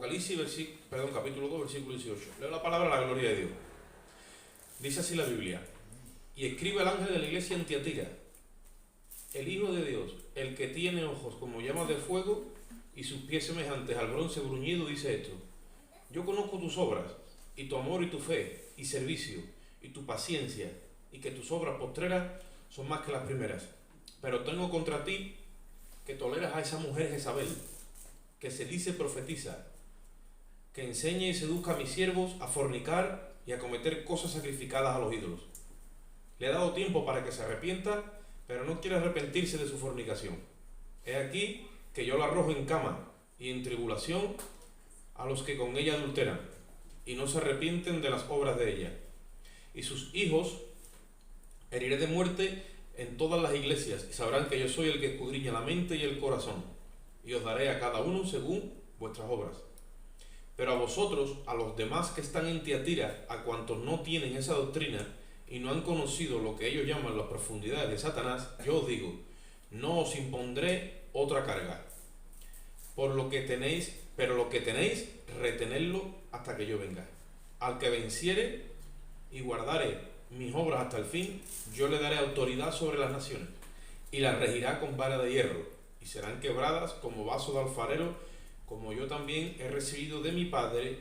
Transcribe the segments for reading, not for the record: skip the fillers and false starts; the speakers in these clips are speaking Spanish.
Apocalipsis, capítulo 2, versículo 18. Leo la palabra a la gloria de Dios. Dice así la Biblia. Y escribe el ángel de la iglesia en Tiatira, el Hijo de Dios, el que tiene ojos como llamas de fuego y sus pies semejantes al bronce bruñido, dice esto: yo conozco tus obras, y tu amor y tu fe, y servicio, y tu paciencia, y que tus obras postreras son más que las primeras. Pero tengo contra ti que toleras a esa mujer Jezabel, que se dice profetiza, que enseña y seduzca a mis siervos a fornicar y a cometer cosas sacrificadas a los ídolos. Le he dado tiempo para que se arrepienta, pero no quiere arrepentirse de su fornicación. He aquí que yo la arrojo en cama y en tribulación a los que con ella adulteran, y no se arrepienten de las obras de ella. Y sus hijos heriré de muerte en todas las iglesias, y sabrán que yo soy el que escudriña la mente y el corazón, y os daré a cada uno según vuestras obras. Pero a vosotros, a los demás que están en Tiatira, a cuantos no tienen esa doctrina y no han conocido lo que ellos llaman las profundidades de Satanás, yo os digo, no os impondré otra carga. Pero lo que tenéis, retenedlo hasta que yo venga. Al que venciere y guardare mis obras hasta el fin, yo le daré autoridad sobre las naciones, y las regirá con vara de hierro, y serán quebradas como vaso de alfarero, como yo también he recibido de mi Padre,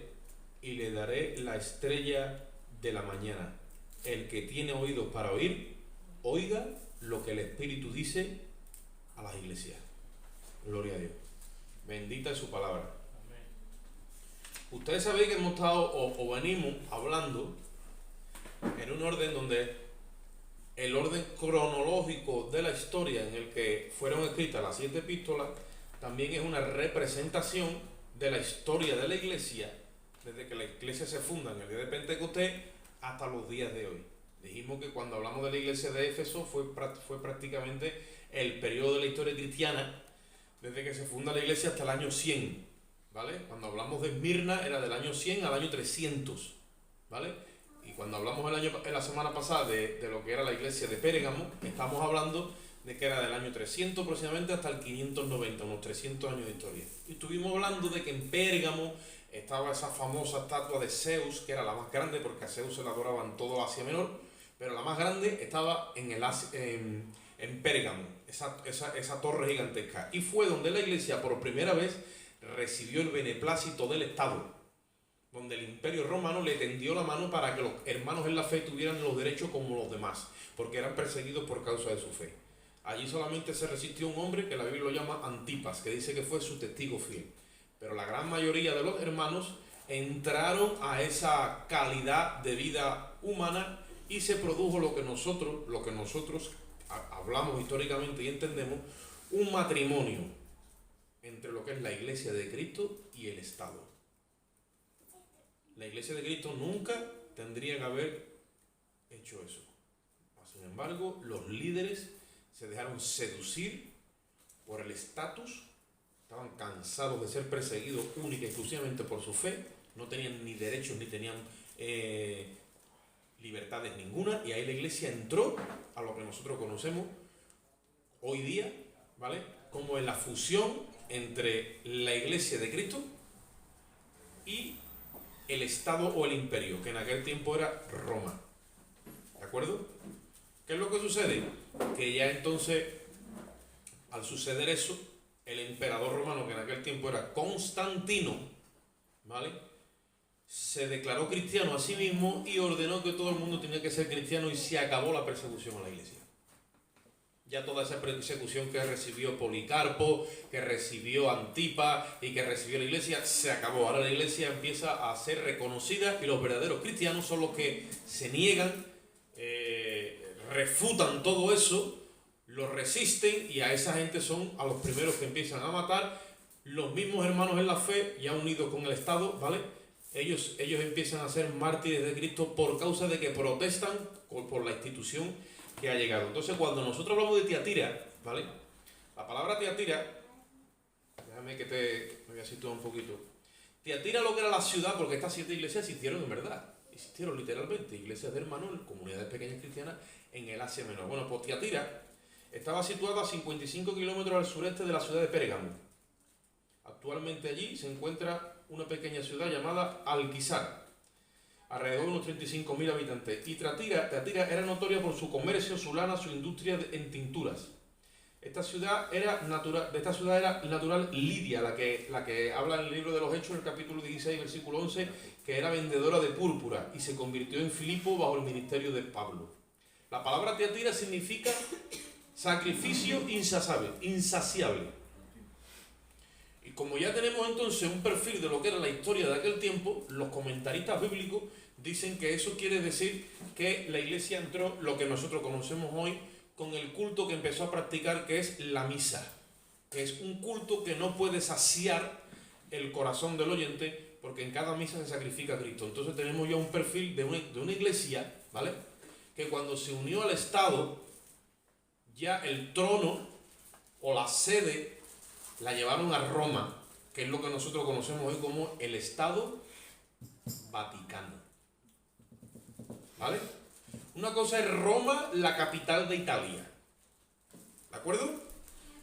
y le daré la estrella de la mañana. El que tiene oídos para oír, oiga lo que el Espíritu dice a las iglesias. Gloria a Dios. Bendita es su palabra. Amén. Ustedes saben que hemos estado o venimos hablando en un orden donde el orden cronológico de la historia en el que fueron escritas las 7 epístolas también es una representación de la historia de la iglesia desde que la iglesia se funda en el día de Pentecostés hasta los días de hoy. Dijimos que cuando hablamos de la iglesia de Éfeso fue prácticamente el periodo de la historia cristiana desde que se funda la iglesia hasta el año 100, ¿vale? Cuando hablamos de Esmirna era del año 100 al año 300, ¿vale? Y cuando hablamos en la semana pasada de lo que era la iglesia de Pérgamo, estamos hablando de que era del año 300 aproximadamente hasta el 590, unos 300 años de historia. Y estuvimos hablando de que en Pérgamo estaba esa famosa estatua de Zeus, que era la más grande porque a Zeus se la adoraba en todo Asia Menor, pero la más grande estaba en Pérgamo, esa torre gigantesca. Y fue donde la iglesia por primera vez recibió el beneplácito del Estado, donde el Imperio Romano le tendió la mano para que los hermanos en la fe tuvieran los derechos como los demás, porque eran perseguidos por causa de su fe. Allí solamente se resistió un hombre que la Biblia lo llama Antipas, que dice que fue su testigo fiel. Pero la gran mayoría de los hermanos entraron a esa calidad de vida humana y se produjo lo que nosotros hablamos históricamente y entendemos, un matrimonio entre lo que es la iglesia de Cristo y el Estado. La iglesia de Cristo nunca tendría que haber hecho eso. Sin embargo, los líderes se dejaron seducir por el estatus, estaban cansados de ser perseguidos única y exclusivamente por su fe, no tenían ni derechos ni tenían libertades ninguna, y ahí la iglesia entró a lo que nosotros conocemos hoy día, ¿vale?, como en la fusión entre la iglesia de Cristo y el Estado o el imperio, que en aquel tiempo era Roma. ¿De acuerdo? ¿Qué es lo que sucede? Que ya entonces, al suceder eso, el emperador romano, que en aquel tiempo era Constantino, ¿vale?, se declaró cristiano a sí mismo y ordenó que todo el mundo tenía que ser cristiano, y se acabó la persecución a la iglesia. Ya toda esa persecución que recibió Policarpo, que recibió Antipas y que recibió la iglesia, se acabó. Ahora la iglesia empieza a ser reconocida y los verdaderos cristianos son los que se niegan, refutan todo eso, lo resisten, y a esa gente son a los primeros que empiezan a matar. Los mismos hermanos en la fe, ya unidos con el Estado, ¿vale?, ellos empiezan a ser mártires de Cristo por causa de que protestan por la institución que ha llegado. Entonces, cuando nosotros hablamos de Tiatira, ¿vale?, la palabra Tiatira, déjame que me voy a situar un poquito. Tiatira, lo que era la ciudad, porque estas 7 iglesias existieron en verdad, existieron literalmente, iglesias de hermanos, comunidades pequeñas cristianas en el Asia Menor. Bueno, pues Tiatira estaba situada a 55 kilómetros al sureste de la ciudad de Pérgamo, a Actualmente allí se encuentra una pequeña ciudad llamada Alquizar, alrededor de unos 35.000 habitantes. Y Tiatira era notoria por su comercio, su lana, su industria en tinturas. De esta ciudad era natural Lidia, la que habla en el libro de los Hechos, en el capítulo 16, versículo 11, que era vendedora de púrpura y se convirtió en Filipo bajo el ministerio de Pablo. La palabra Tiatira significa sacrificio insaciable. Y como ya tenemos entonces un perfil de lo que era la historia de aquel tiempo, los comentaristas bíblicos dicen que eso quiere decir que la iglesia entró, lo que nosotros conocemos hoy, con el culto que empezó a practicar, que es la misa, que es un culto que no puede saciar el corazón del oyente, porque en cada misa se sacrifica a Cristo. Entonces tenemos ya un perfil de una iglesia, ¿vale?, que cuando se unió al Estado, ya el trono o la sede la llevaron a Roma, que es lo que nosotros conocemos hoy como el Estado Vaticano, ¿vale? Una cosa es Roma, la capital de Italia, ¿de acuerdo?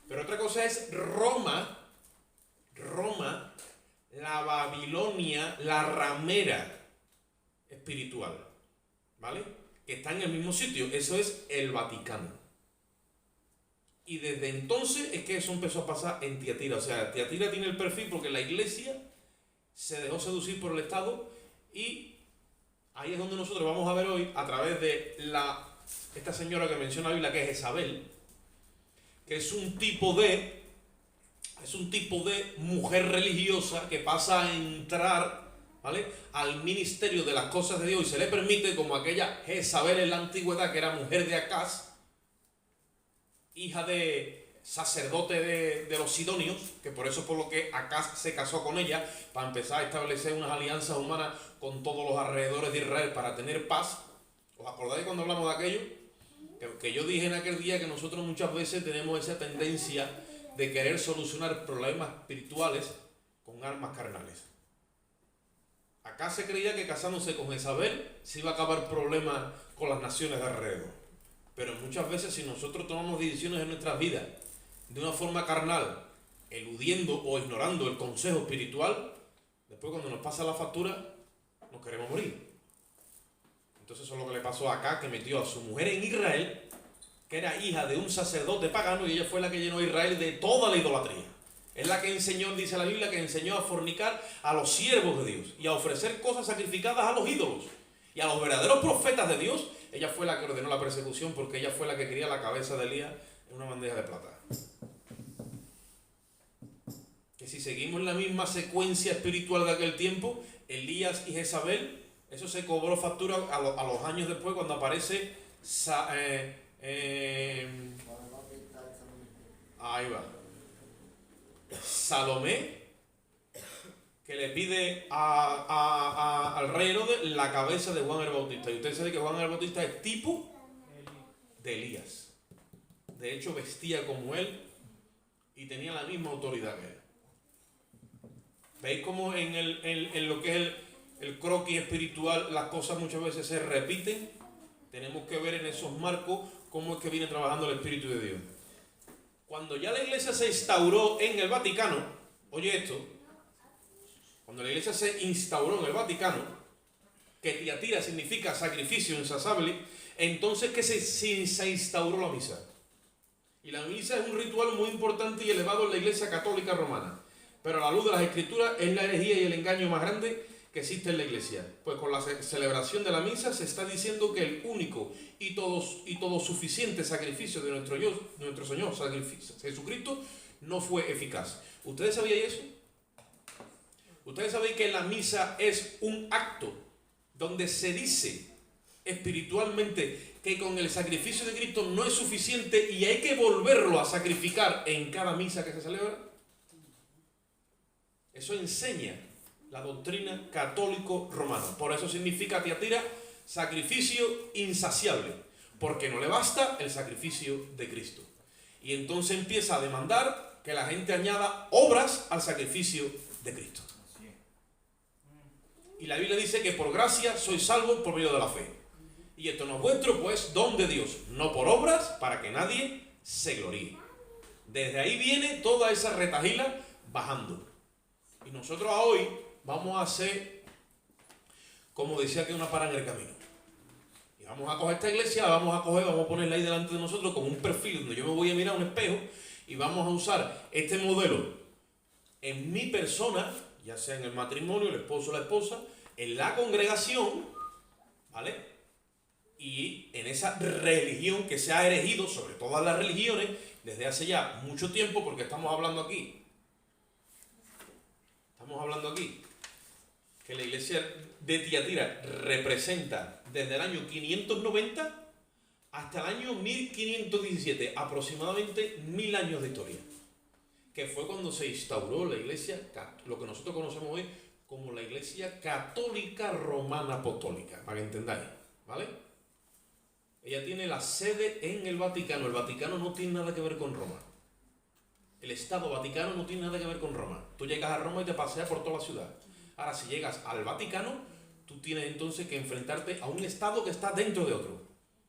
Pero otra cosa es Roma, la Babilonia, la ramera espiritual, ¿vale?, que está en el mismo sitio. Eso es el Vaticano. Y desde entonces es que eso empezó a pasar en Tiatira. O sea, Tiatira tiene el perfil porque la iglesia se dejó seducir por el Estado, y ahí es donde nosotros vamos a ver hoy, a través de esta señora que menciona la Biblia, que es Jezabel, que es un tipo de mujer religiosa que pasa a entrar, ¿vale?, al ministerio de las cosas de Dios, y se le permite, como aquella Jezabel en la antigüedad, que era mujer de Acaz, hija de sacerdote de los sidonios, que por eso es por lo que Acaz se casó con ella, para empezar a establecer unas alianzas humanas con todos los alrededores de Israel para tener paz. ¿Os acordáis cuando hablamos de aquello? Que yo dije en aquel día que nosotros muchas veces tenemos esa tendencia de querer solucionar problemas espirituales con armas carnales. Acá se creía que casándose con Jezabel se iba a acabar problemas con las naciones de alrededor. Pero muchas veces, si nosotros tomamos decisiones en nuestras vidas de una forma carnal, eludiendo o ignorando el consejo espiritual, después cuando nos pasa la factura, nos queremos morir. Entonces eso es lo que le pasó a Acá, que metió a su mujer en Israel, que era hija de un sacerdote pagano, y ella fue la que llenó a Israel de toda la idolatría. Es la que enseñó, dice la Biblia, que enseñó a fornicar a los siervos de Dios y a ofrecer cosas sacrificadas a los ídolos. Y a los verdaderos profetas de Dios, ella fue la que ordenó la persecución, porque ella fue la que quería la cabeza de Elías en una bandeja de plata. Que si seguimos la misma secuencia espiritual de aquel tiempo, Elías y Jezabel, eso se cobró factura a los años después, cuando aparece ahí va, Salomé, que le pide al rey Herodes la cabeza de Juan el Bautista. Y ustedes saben que Juan el Bautista es tipo de Elías. De hecho, vestía como él y tenía la misma autoridad que él. ¿Veis cómo en lo que es el croquis espiritual las cosas muchas veces se repiten? Tenemos que ver en esos marcos cómo es que viene trabajando el Espíritu de Dios. Cuando ya la iglesia se instauró en el Vaticano, oye esto, cuando la iglesia se instauró en el Vaticano, que Tiatira significa sacrificio insaciable, entonces que se instauró la misa. Y la misa es un ritual muy importante y elevado en la iglesia católica romana. Pero a la luz de las escrituras es la herejía y el engaño más grande que existe en la iglesia. Pues con la celebración de la misa se está diciendo que el único y todo suficiente sacrificio de nuestro Señor Jesucristo no fue eficaz. ¿Ustedes sabían eso? ¿Ustedes saben que la misa es un acto donde se dice espiritualmente que con el sacrificio de Cristo no es suficiente y hay que volverlo a sacrificar en cada misa que se celebra? Eso enseña la doctrina católico-romana. Por eso significa Tiatira sacrificio insaciable, porque no le basta el sacrificio de Cristo. Y entonces empieza a demandar que la gente añada obras al sacrificio de Cristo. Y la Biblia dice que por gracia sois salvos por medio de la fe. Y esto no es vuestro, pues don de Dios, no por obras, para que nadie se gloríe. Desde ahí viene toda esa retahíla bajando. nosotros hoy vamos a hacer, como decía, que una parada en el camino. Y vamos a coger esta iglesia, vamos a ponerla ahí delante de nosotros como un perfil donde yo me voy a mirar a un espejo y vamos a usar este modelo en mi persona, ya sea en el matrimonio, el esposo o la esposa, en la congregación, ¿vale? Y en esa religión que se ha erigido sobre todas las religiones desde hace ya mucho tiempo, porque estamos hablando aquí que la iglesia de Tiatira representa desde el año 590 hasta el año 1517, aproximadamente 1000 años de historia, que fue cuando se instauró la iglesia, lo que nosotros conocemos hoy como la iglesia católica romana apostólica, para que entendáis, ¿vale? Ella tiene la sede en el Vaticano. El Vaticano no tiene nada que ver con Roma. El Estado Vaticano no tiene nada que ver con Roma. Tú llegas a Roma y te paseas por toda la ciudad. Ahora, si llegas al Vaticano, tú tienes entonces que enfrentarte a un Estado que está dentro de otro.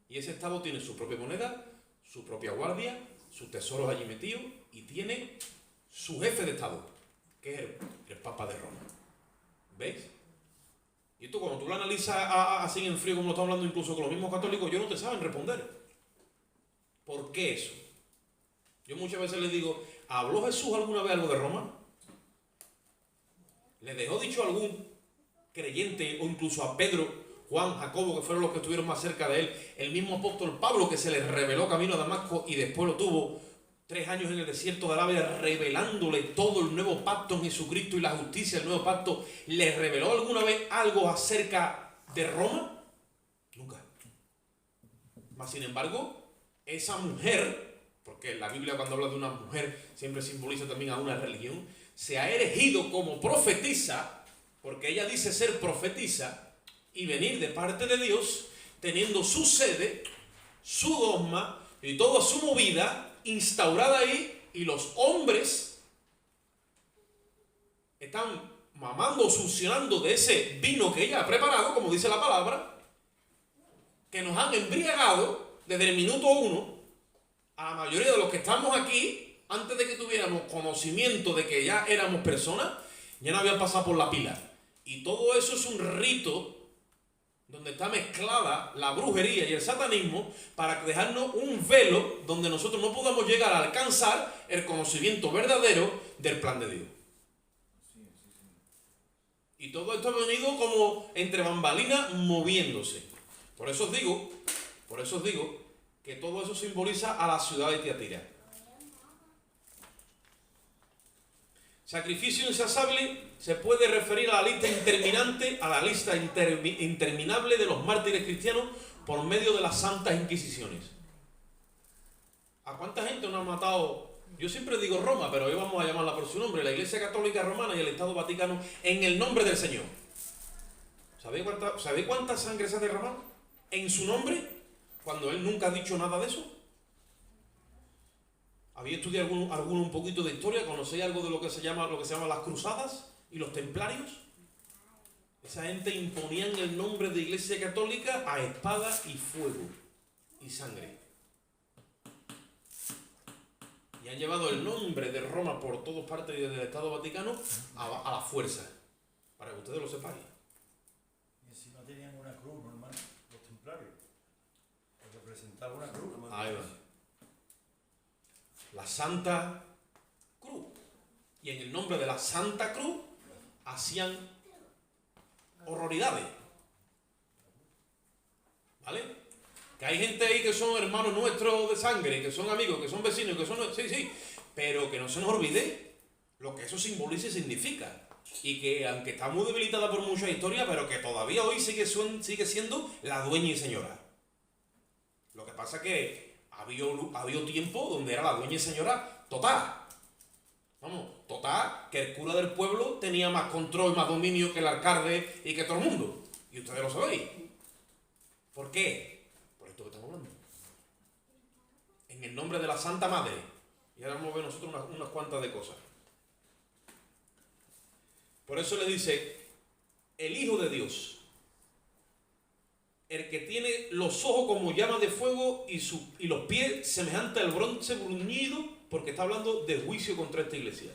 Y ese Estado tiene su propia moneda, su propia guardia, sus tesoros allí metidos y tiene su jefe de Estado, que es el Papa de Roma. ¿Veis? Y esto cuando tú lo analizas así en frío, como lo estamos hablando incluso con los mismos católicos, ellos no te saben responder. ¿Por qué eso? Yo muchas veces les digo, ¿habló Jesús alguna vez algo de Roma? ¿Le dejó dicho a algún creyente o incluso a Pedro, Juan, Jacobo, que fueron los que estuvieron más cerca de él, el mismo apóstol Pablo que se le reveló camino a Damasco y después lo tuvo 3 años en el desierto de Arabia revelándole todo el nuevo pacto en Jesucristo y la justicia del nuevo pacto? ¿Le reveló alguna vez algo acerca de Roma? Nunca. Mas sin embargo, esa mujer, porque la Biblia cuando habla de una mujer siempre simboliza también a una religión, se ha erigido como profetisa, porque ella dice ser profetisa y venir de parte de Dios, teniendo su sede, su dogma y toda su movida instaurada ahí, y los hombres están mamando, succionando de ese vino que ella ha preparado, como dice la palabra, que nos han embriagado desde el minuto 1 a la mayoría de los que estamos aquí. Antes de que tuviéramos conocimiento de que ya éramos personas, ya no habían pasado por la pila. Y todo eso es un rito donde está mezclada la brujería y el satanismo para dejarnos un velo donde nosotros no podamos llegar a alcanzar el conocimiento verdadero del plan de Dios. Y todo esto ha venido como entre bambalinas moviéndose. Por eso os digo que todo eso simboliza a la ciudad de Tiatira. Sacrificio insaciable se puede referir a la lista interminable de los mártires cristianos por medio de las santas inquisiciones. ¿A cuánta gente nos han matado? Yo siempre digo Roma, pero hoy vamos a llamarla por su nombre, la Iglesia Católica Romana y el Estado Vaticano, en el nombre del Señor. ¿Sabéis cuánta sangre se ha derramado en su nombre cuando Él nunca ha dicho nada de eso? ¿Habéis estudiado alguno un poquito de historia? ¿Conocéis algo de lo que se llama las cruzadas y los templarios? Esa gente imponía en el nombre de Iglesia Católica a espada y fuego y sangre. Y han llevado el nombre de Roma por todas partes del Estado Vaticano a la fuerza, para que ustedes lo sepáis. Y si no tenían una cruz normal, los templarios, representaban una cruz. Ahí va. La Santa Cruz. Y en el nombre de la Santa Cruz hacían horroridades. ¿Vale? Que hay gente ahí que son hermanos nuestros de sangre, que son amigos, que son vecinos, que son... Sí, pero que no se nos olvide lo que eso simboliza y significa. Y que aunque está muy debilitada por mucha historia, pero que todavía hoy sigue siendo la dueña y señora. Lo que pasa que había tiempo donde era la dueña y señora total. Vamos, total, que el cura del pueblo tenía más control, más dominio que el alcalde y que todo el mundo. Y ustedes lo sabéis. ¿Por qué? Por esto que estamos hablando. En el nombre de la Santa Madre. Y ahora vamos a ver nosotros unas cuantas de cosas. Por eso le dice, el Hijo de Dios, el que tiene los ojos como llamas de fuego y los pies semejantes al bronce bruñido, porque está hablando de juicio contra esta iglesia.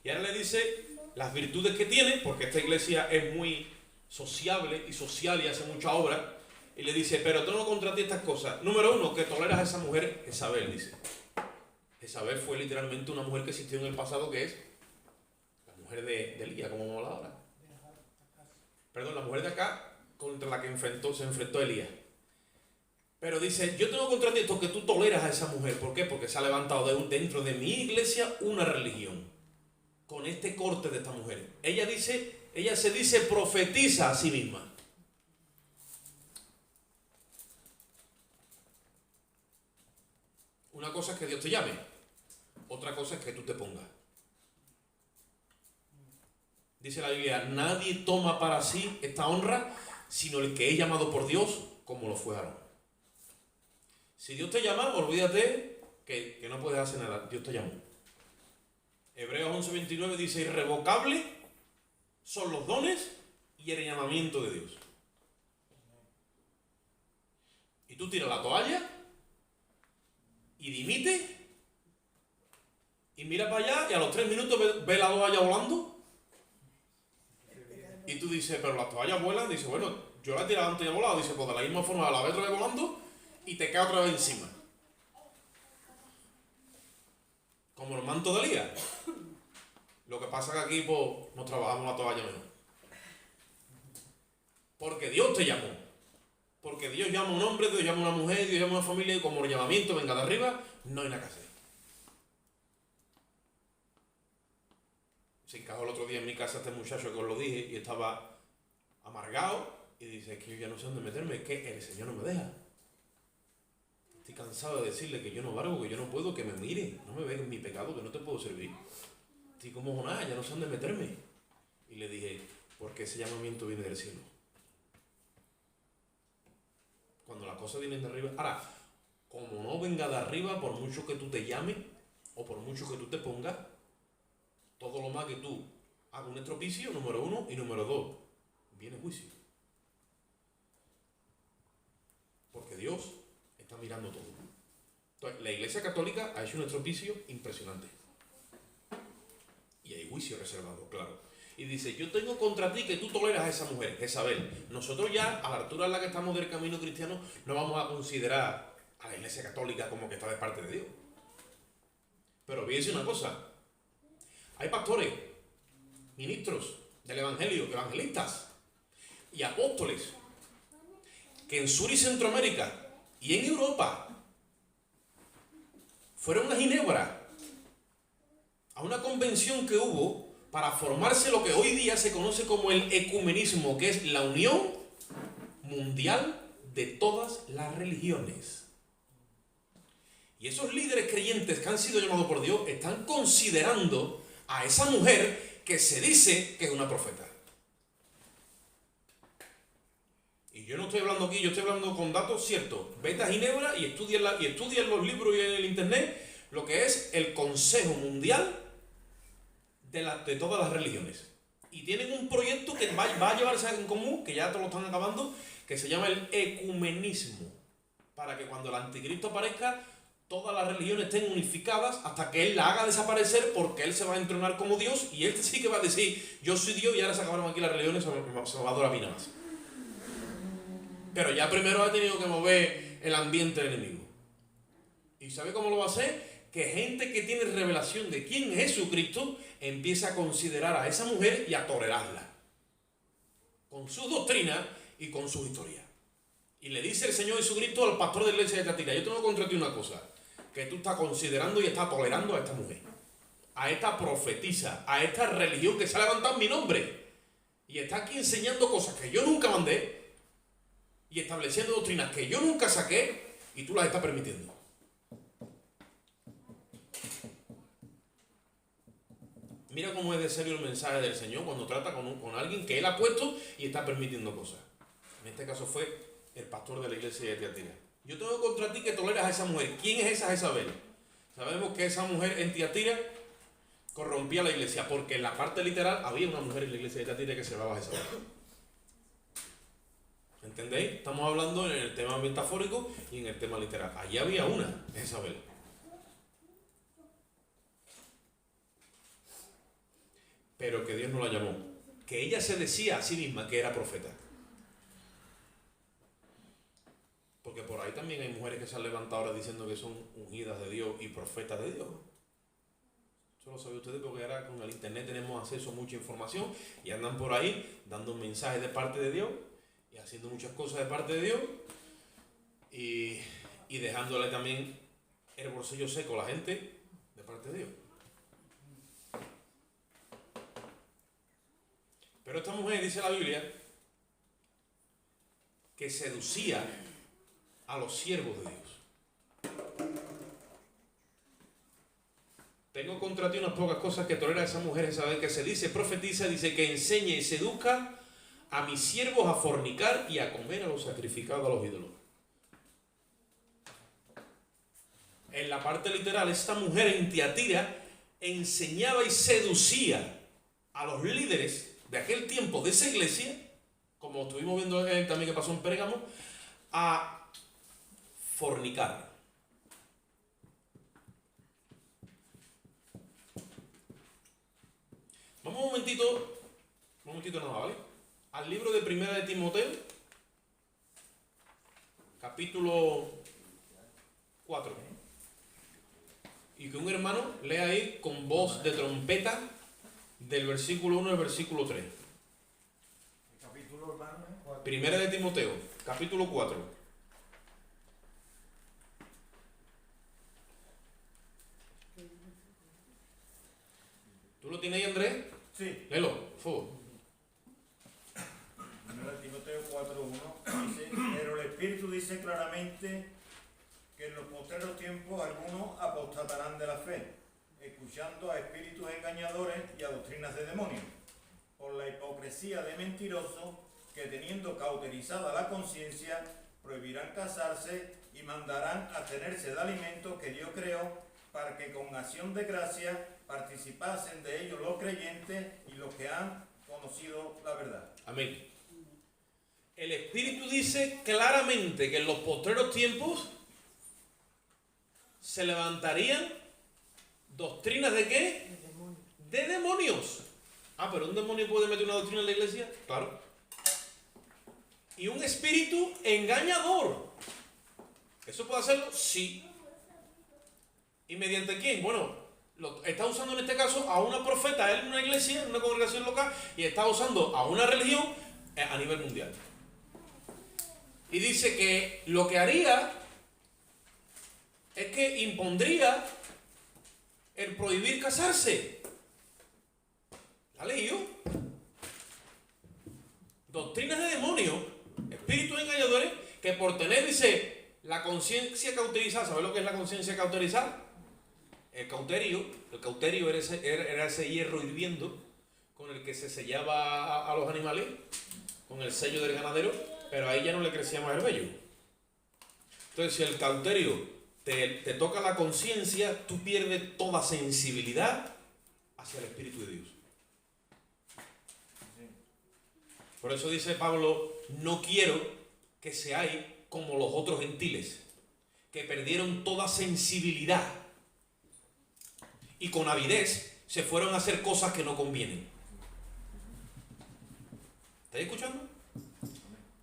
Y ahora le dice las virtudes que tiene, porque esta iglesia es muy sociable y social y hace mucha obra. Y le dice, pero tengo contra ti estas cosas. Número 1, que toleras a esa mujer, Jezabel, dice. Jezabel fue literalmente una mujer que existió en el pasado, que es la mujer de Elías, como vamos a hablar ahora. Perdón, la mujer de acá contra la que se enfrentó Elías. Pero dice, yo tengo contra ti esto, que tú toleras a esa mujer. ¿Por qué? Porque se ha levantado dentro de mi iglesia una religión. Con este corte de esta mujer. Ella se dice profetiza a sí misma. Una cosa es que Dios te llame, otra cosa es que tú te pongas. Dice la Biblia, nadie toma para sí esta honra, sino el que es llamado por Dios, como lo fue Aarón. Si Dios te llama, olvídate que no puedes hacer nada, Dios te llamó. Hebreos 11:29 dice, irrevocable son los dones y el llamamiento de Dios. Y tú tiras la toalla y dimite y mira para allá y a los 3 minutos ve la toalla volando y tú dices, pero las toallas vuelan. Dice, bueno, yo la he tirado antes y he volado. Dice, pues de la misma forma la ves otra vez volando y te cae otra vez encima, como el manto de Elías. Lo que pasa es que aquí pues nos trabajamos la toalla menos, porque Dios te llamó. Porque Dios llama a un hombre, Dios llama a una mujer, Dios llama a una familia, y como el llamamiento venga de arriba, no hay nada que hacer. Se encajó el otro día en mi casa este muchacho que os lo dije y estaba amargado y dice, es que yo ya no sé dónde meterme, es que el Señor no me deja. Estoy cansado de decirle que yo no valgo, que yo no puedo, que me mire, no me ve en mi pecado, que no te puedo servir. Estoy como Jonás, ya no sé dónde meterme. Y le dije, porque ese llamamiento viene del cielo. Cuando las cosas vienen de arriba. Ahora, como no venga de arriba, por mucho que tú te llames o por mucho que tú te pongas, todo lo más que tú hagas un estropicio, número 1, y número 2, viene juicio. Porque Dios está mirando todo. Entonces, la Iglesia Católica ha hecho un estropicio impresionante. Y hay juicio reservado, claro. Y dice, yo tengo contra ti que tú toleras a esa mujer, Jezabel. Nosotros ya, a la altura en la que estamos del camino cristiano, no vamos a considerar a la Iglesia Católica como que está de parte de Dios. Pero fíjense una cosa. Hay pastores, ministros del Evangelio, evangelistas y apóstoles que en Sur y Centroamérica y en Europa fueron a Ginebra a una convención que hubo para formarse lo que hoy día se conoce como el ecumenismo, que es la unión mundial de todas las religiones. Y esos líderes creyentes que han sido llamados por Dios están considerando a esa mujer que se dice que es una profeta. Y yo no estoy hablando aquí, yo estoy hablando con datos ciertos. Vete a Ginebra y estudia en los libros y en el internet lo que es el Consejo Mundial de todas las religiones. Y tienen un proyecto que va a llevarse en común, que ya todos lo están acabando, que se llama el ecumenismo. Para que cuando el anticristo aparezca, todas las religiones estén unificadas hasta que él la haga desaparecer, porque él se va a entronar como Dios y él sí que va a decir, yo soy Dios y ahora se acabaron aquí las religiones, se me va a adorar a mí nada más. Pero ya primero ha tenido que mover el ambiente del enemigo. ¿Y sabe cómo lo va a hacer? Que gente que tiene revelación de quién es Jesucristo empieza a considerar a esa mujer y a tolerarla con sus doctrinas y con sus historias. Y le dice el Señor Jesucristo al pastor de la iglesia de Tiatira, yo tengo contra ti una cosa, que tú estás considerando y estás tolerando a esta mujer, a esta profetisa, a esta religión que se ha levantado en mi nombre y está aquí enseñando cosas que yo nunca mandé y estableciendo doctrinas que yo nunca saqué y tú las estás permitiendo. Mira cómo es de serio el mensaje del Señor cuando trata con alguien que Él ha puesto y está permitiendo cosas. En este caso fue el pastor de la iglesia de Tiatira. Yo tengo contra ti que toleras a esa mujer. ¿Quién es esa Jezabel? Sabemos que esa mujer en Tiatira corrompía la iglesia, porque en la parte literal había una mujer en la iglesia de Tiatira que se llamaba Jezabel. ¿Entendéis? Estamos hablando en el tema metafórico y en el tema literal. Allí había una Jezabel. pero que Dios no la llamó. Que ella se decía a sí misma que era profeta. Porque por ahí también hay mujeres que se han levantado ahora diciendo que son ungidas de Dios y profetas de Dios. Eso lo saben ustedes porque ahora con el internet tenemos acceso a mucha información y andan por ahí dando mensajes de parte de Dios y haciendo muchas cosas de parte de Dios y dejándole también el bolsillo seco a la gente de parte de Dios. Pero esta mujer, dice la Biblia, que seducía a los siervos de Dios. Tengo contra ti unas pocas cosas que tolera esa mujer, saber que se dice, profetiza, dice que enseñe y seduzca a mis siervos a fornicar y a comer a los sacrificados a los ídolos. En la parte literal, esta mujer en Tiatira enseñaba y seducía a los líderes de aquel tiempo de esa iglesia, como estuvimos viendo también que pasó en Pérgamo, a fornicar. Vamos un momentito nada más, ¿vale? Al libro de Primera de Timoteo, capítulo 4. Y que un hermano lea ahí con voz de trompeta del versículo 1 al versículo 3. ¿El capítulo, hermano? Primera de Timoteo, capítulo 4. ¿Tú lo tienes ahí, Andrés? Sí. Léelo, por favor. Primera de Timoteo 4:1 dice, pero el Espíritu dice claramente que en los postreros tiempos algunos apostatarán de la fe, escuchando a espíritus engañadores y a doctrinas de demonios, por la hipocresía de mentirosos que teniendo cauterizada la conciencia, prohibirán casarse y mandarán abstenerse de alimentos que Dios creó, para que con acción de gracia participasen de ellos los creyentes y los que han conocido la verdad. Amén. El Espíritu dice claramente que en los postreros tiempos se levantarían doctrinas de qué? De demonios. Ah, pero un demonio puede meter una doctrina en la iglesia, claro. Y un espíritu engañador. ¿Eso puede hacerlo? Sí. ¿Y mediante quién? Bueno, está usando en este caso a una profeta en una iglesia, en una congregación local, y está usando a una religión a nivel mundial. Y dice que lo que haría es que impondría el prohibir casarse. ¿La leído? Doctrinas de demonios, espíritus engañadores, que por tener, dice, la conciencia cauterizada. ¿Sabes lo que es la conciencia cauterizada? El cauterio era ese hierro hirviendo con el que se sellaba a los animales, con el sello del ganadero, pero ahí ya no le crecía más el vello. Entonces, si el cauterio te toca la conciencia, tú pierdes toda sensibilidad hacia el Espíritu de Dios. Por eso dice Pablo, no quiero que seáis como los otros gentiles, que perdieron toda sensibilidad y con avidez se fueron a hacer cosas que no convienen. ¿Estáis escuchando?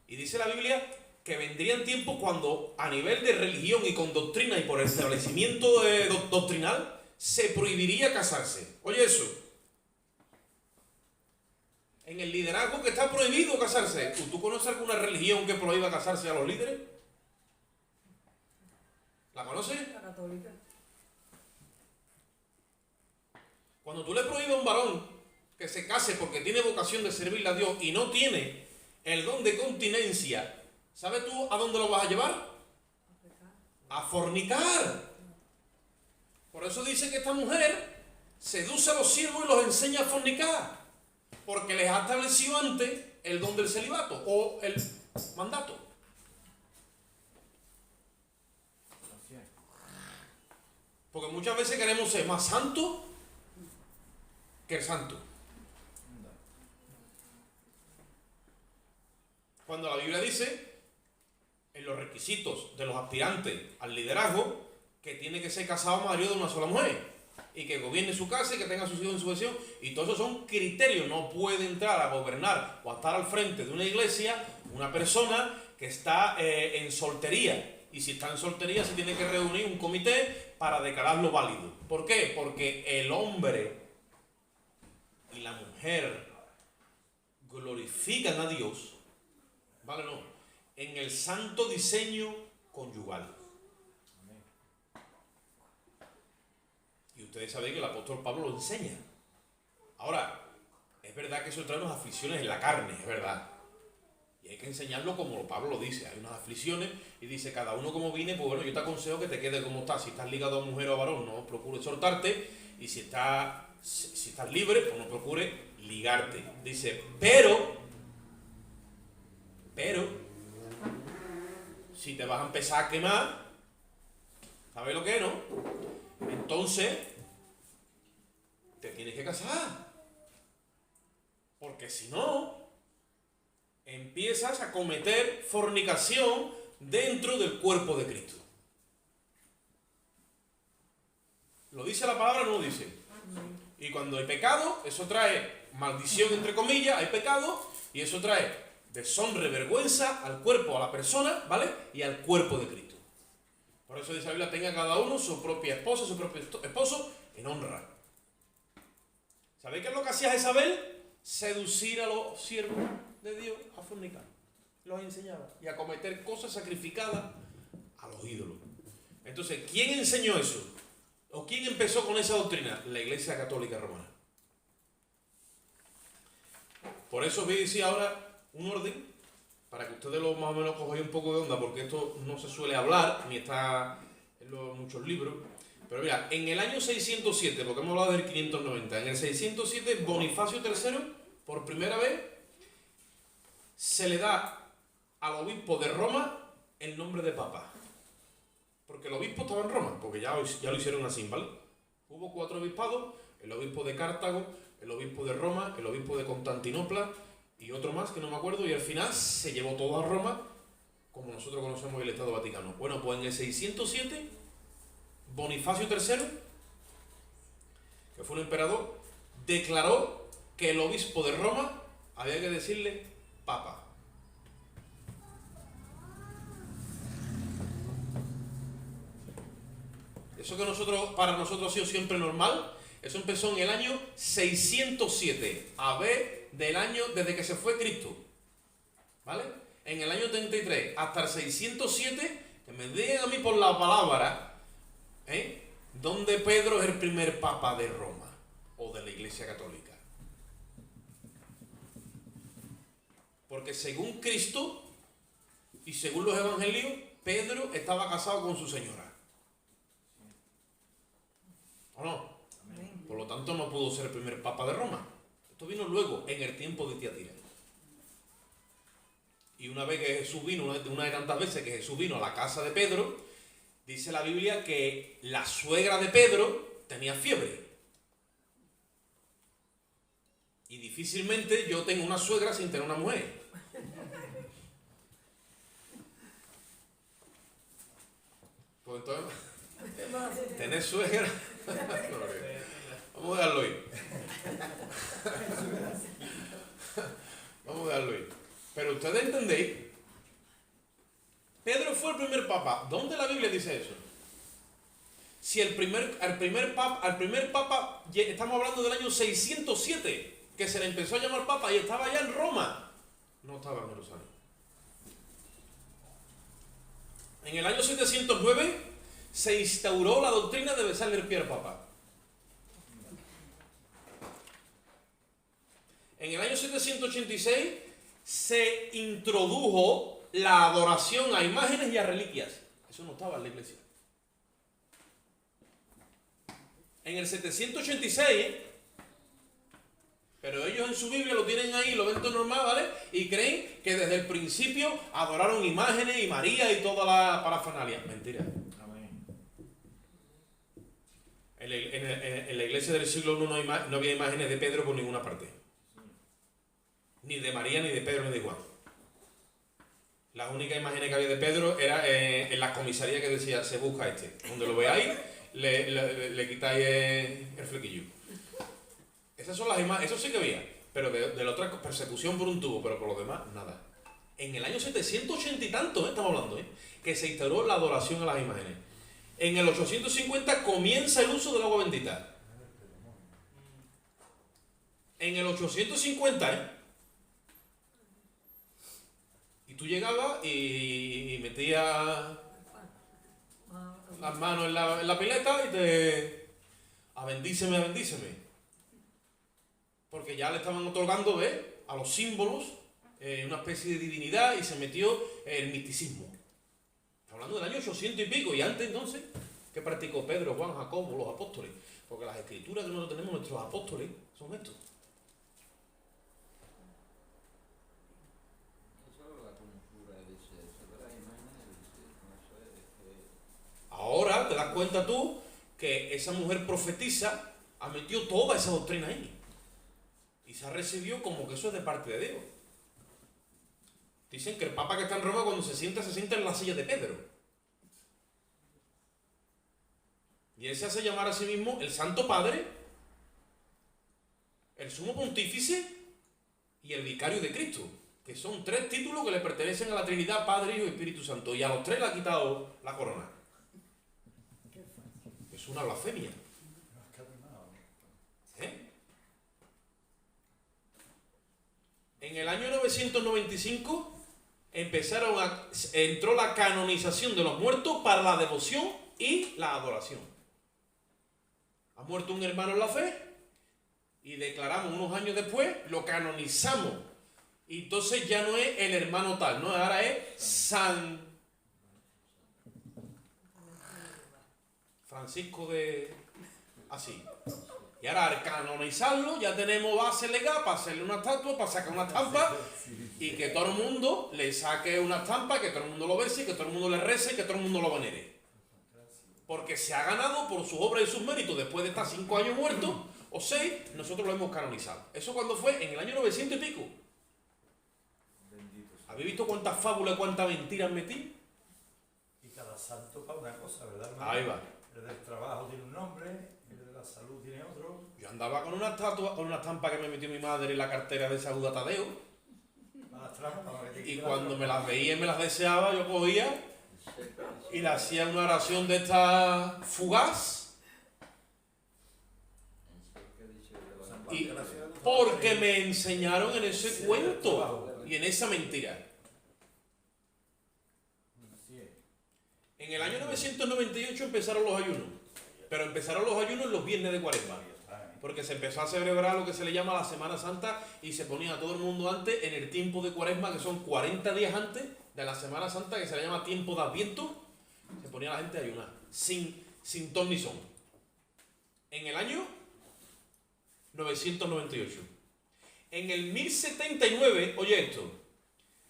Y dice la Biblia que vendrían tiempos cuando a nivel de religión y con doctrina y por establecimiento doctrinal se prohibiría casarse. Oye eso. En el liderazgo que está prohibido casarse. ¿Tú conoces alguna religión que prohíba casarse a los líderes? ¿La conoces? La católica. Cuando tú le prohíbes a un varón que se case porque tiene vocación de servirle a Dios y no tiene el don de continencia, ¿sabes tú a dónde lo vas a llevar? A fornicar. Por eso dice que esta mujer seduce a los siervos y los enseña a fornicar, porque les ha establecido antes el don del celibato o el mandato. Porque muchas veces queremos ser más santos que el santo. Cuando la Biblia dice en los requisitos de los aspirantes al liderazgo que tiene que ser casado marido de una sola mujer. y que gobierne su casa y que tenga a sus hijos en sucesión. Y todos esos son criterios. No puede entrar a gobernar o a estar al frente de una iglesia una persona que está en soltería. Y si está en soltería se tiene que reunir un comité para declararlo válido. ¿Por qué? Porque el hombre y la mujer glorifican a Dios, ¿vale? No, en el santo diseño conyugal. Y ustedes saben que el apóstol Pablo lo enseña. Ahora, es verdad que eso trae unas aflicciones en la carne, es verdad. Y hay que enseñarlo como Pablo lo dice. Hay unas aflicciones y dice, cada uno como viene, pues bueno, yo te aconsejo que te quedes como estás. Si estás ligado a mujer o a varón, no procures soltarte. Y si estás libre, pues no procures ligarte. Dice, pero, si te vas a empezar a quemar, ¿sabes lo que es, no? Entonces, te tienes que casar. Porque si no, empiezas a cometer fornicación dentro del cuerpo de Cristo. ¿Lo dice la palabra o no lo dice? Y cuando hay pecado, eso trae maldición, entre comillas, hay pecado, y eso trae deshonra y vergüenza al cuerpo, a la persona, ¿vale? Y al cuerpo de Cristo. Por eso dice la Biblia, tenga cada uno su propia esposa, su propio esposo, en honra. ¿Sabéis qué es lo que hacía Jezabel? Seducir a los siervos de Dios a fornicar. Los enseñaba. Y a cometer cosas sacrificadas a los ídolos. Entonces, ¿quién enseñó eso? ¿O quién empezó con esa doctrina? La Iglesia Católica Romana. Por eso voy a decir ahora un orden, para que ustedes lo más o menos cojáis un poco de onda, porque esto no se suele hablar, ni está en muchos libros. Pero mira, en el año 607, porque hemos hablado del 590, en el 607 Bonifacio III, por primera vez, se le da al obispo de Roma el nombre de papa. Porque el obispo estaba en Roma, porque ya lo hicieron así, ¿vale? Hubo 4 obispados, el obispo de Cartago, el obispo de Roma, el obispo de Constantinopla y otro más que no me acuerdo, y al final se llevó todo a Roma, como nosotros conocemos el Estado Vaticano. Bueno, pues en el 607, Bonifacio III, que fue un emperador, declaró que el obispo de Roma había que decirle papa. Eso que para nosotros ha sido siempre normal, eso empezó en el año 607, a ver, desde que se fue Cristo, ¿vale? En el año 33 hasta el 607, que me digan a mí por la palabra, ¿dónde Pedro es el primer papa de Roma o de la Iglesia Católica? Porque según Cristo y según los evangelios, Pedro estaba casado con su señora. ¿O no? Por lo tanto no pudo ser el primer papa de Roma. Esto vino luego, en el tiempo de Tiatira. Y una vez que Jesús vino, una de tantas veces que Jesús vino a la casa de Pedro, dice la Biblia que la suegra de Pedro tenía fiebre. Y difícilmente yo tengo una suegra sin tener una mujer. Pues entonces, tener suegra... Vamos a dejarlo ir. Vamos a dejarlo ir. Pero ustedes entendéis, Pedro fue el primer papa. ¿Dónde la Biblia dice eso? Si al primer papa, estamos hablando del año 607, que se le empezó a llamar papa y estaba ya en Roma. No estaba en Jerusalén. En el año 709 se instauró la doctrina de besarle el pie al papa. En el año 786 se introdujo la adoración a imágenes y a reliquias. Eso no estaba en la iglesia. En el 786, pero ellos en su Biblia lo tienen ahí, lo ven todo normal, ¿vale? Y creen que desde el principio adoraron imágenes y María y toda la parafernalia. Mentira. En la iglesia del siglo I no había imágenes de Pedro por ninguna parte. Ni de María, ni de Pedro, ni de Juan. Las únicas imágenes que había de Pedro era en la comisaría que decía, se busca este. Donde lo veáis, le quitáis el flequillo. Esas son las imágenes, eso sí que había, pero de la otra persecución por un tubo, pero por lo demás, nada. En el año 780 y tanto, estamos hablando, que se instauró la adoración a las imágenes. En el 850 comienza el uso del agua bendita. En el 850, y tú llegabas y metías las manos en la pileta y te... bendíceme, bendíceme. Porque ya le estaban otorgando, a los símbolos una especie de divinidad y se metió el misticismo. Hablando del año 800 y pico, y antes entonces, ¿qué practicó Pedro, Juan, Jacobo, los apóstoles? Porque las escrituras que nosotros tenemos, nuestros apóstoles, son estos. Ahora te das cuenta tú que esa mujer profetisa ha metido toda esa doctrina ahí. Y se ha recibido como que eso es de parte de Dios. Dicen que el Papa que está en Roma cuando se sienta en la silla de Pedro. Y él se hace llamar a sí mismo el Santo Padre, el Sumo Pontífice y el Vicario de Cristo, que son 3 títulos que le pertenecen a la Trinidad, Padre, Hijo y Espíritu Santo. Y a los 3 le ha quitado la corona. Es una blasfemia. En el año 995 entró la canonización de los muertos para la devoción y la adoración. Ha muerto un hermano en la fe y declaramos unos años después, lo canonizamos. Y entonces ya no es el hermano tal, no, ahora es San Francisco de Asís. Y ahora al canonizarlo ya tenemos base legal para hacerle una estatua, para sacar una estampa y que todo el mundo le saque una estampa, que todo el mundo lo bese, que todo el mundo le rece, que todo el mundo lo venere. Porque se ha ganado por sus obras y sus méritos después de estar 5 años muerto o 6, nosotros lo hemos canonizado. ¿Eso cuando fue? En el año 900 y pico. ¿Habéis visto cuántas fábulas y cuántas mentiras metí? Y cada santo para una cosa, ¿verdad, hermano? Ahí va. El del trabajo tiene un nombre, el de la salud tiene otro. Yo andaba con una estatua, con una estampa que me metió mi madre en la cartera de Sauda Tadeo. Y cuando me las veía y me las deseaba, yo cogía y le hacía una oración de esta fugaz. Y porque me enseñaron en ese cuento y en esa mentira. En el año 998 empezaron los ayunos, pero empezaron los ayunos los viernes de Cuaresma, porque se empezó a celebrar lo que se le llama la Semana Santa y se ponía a todo el mundo antes en el tiempo de Cuaresma, que son 40 días antes de la Semana Santa, que se le llama tiempo de Adviento. Se ponía la gente a ayunar, sin ton ni son. En el año 998. En el 1079, oye esto,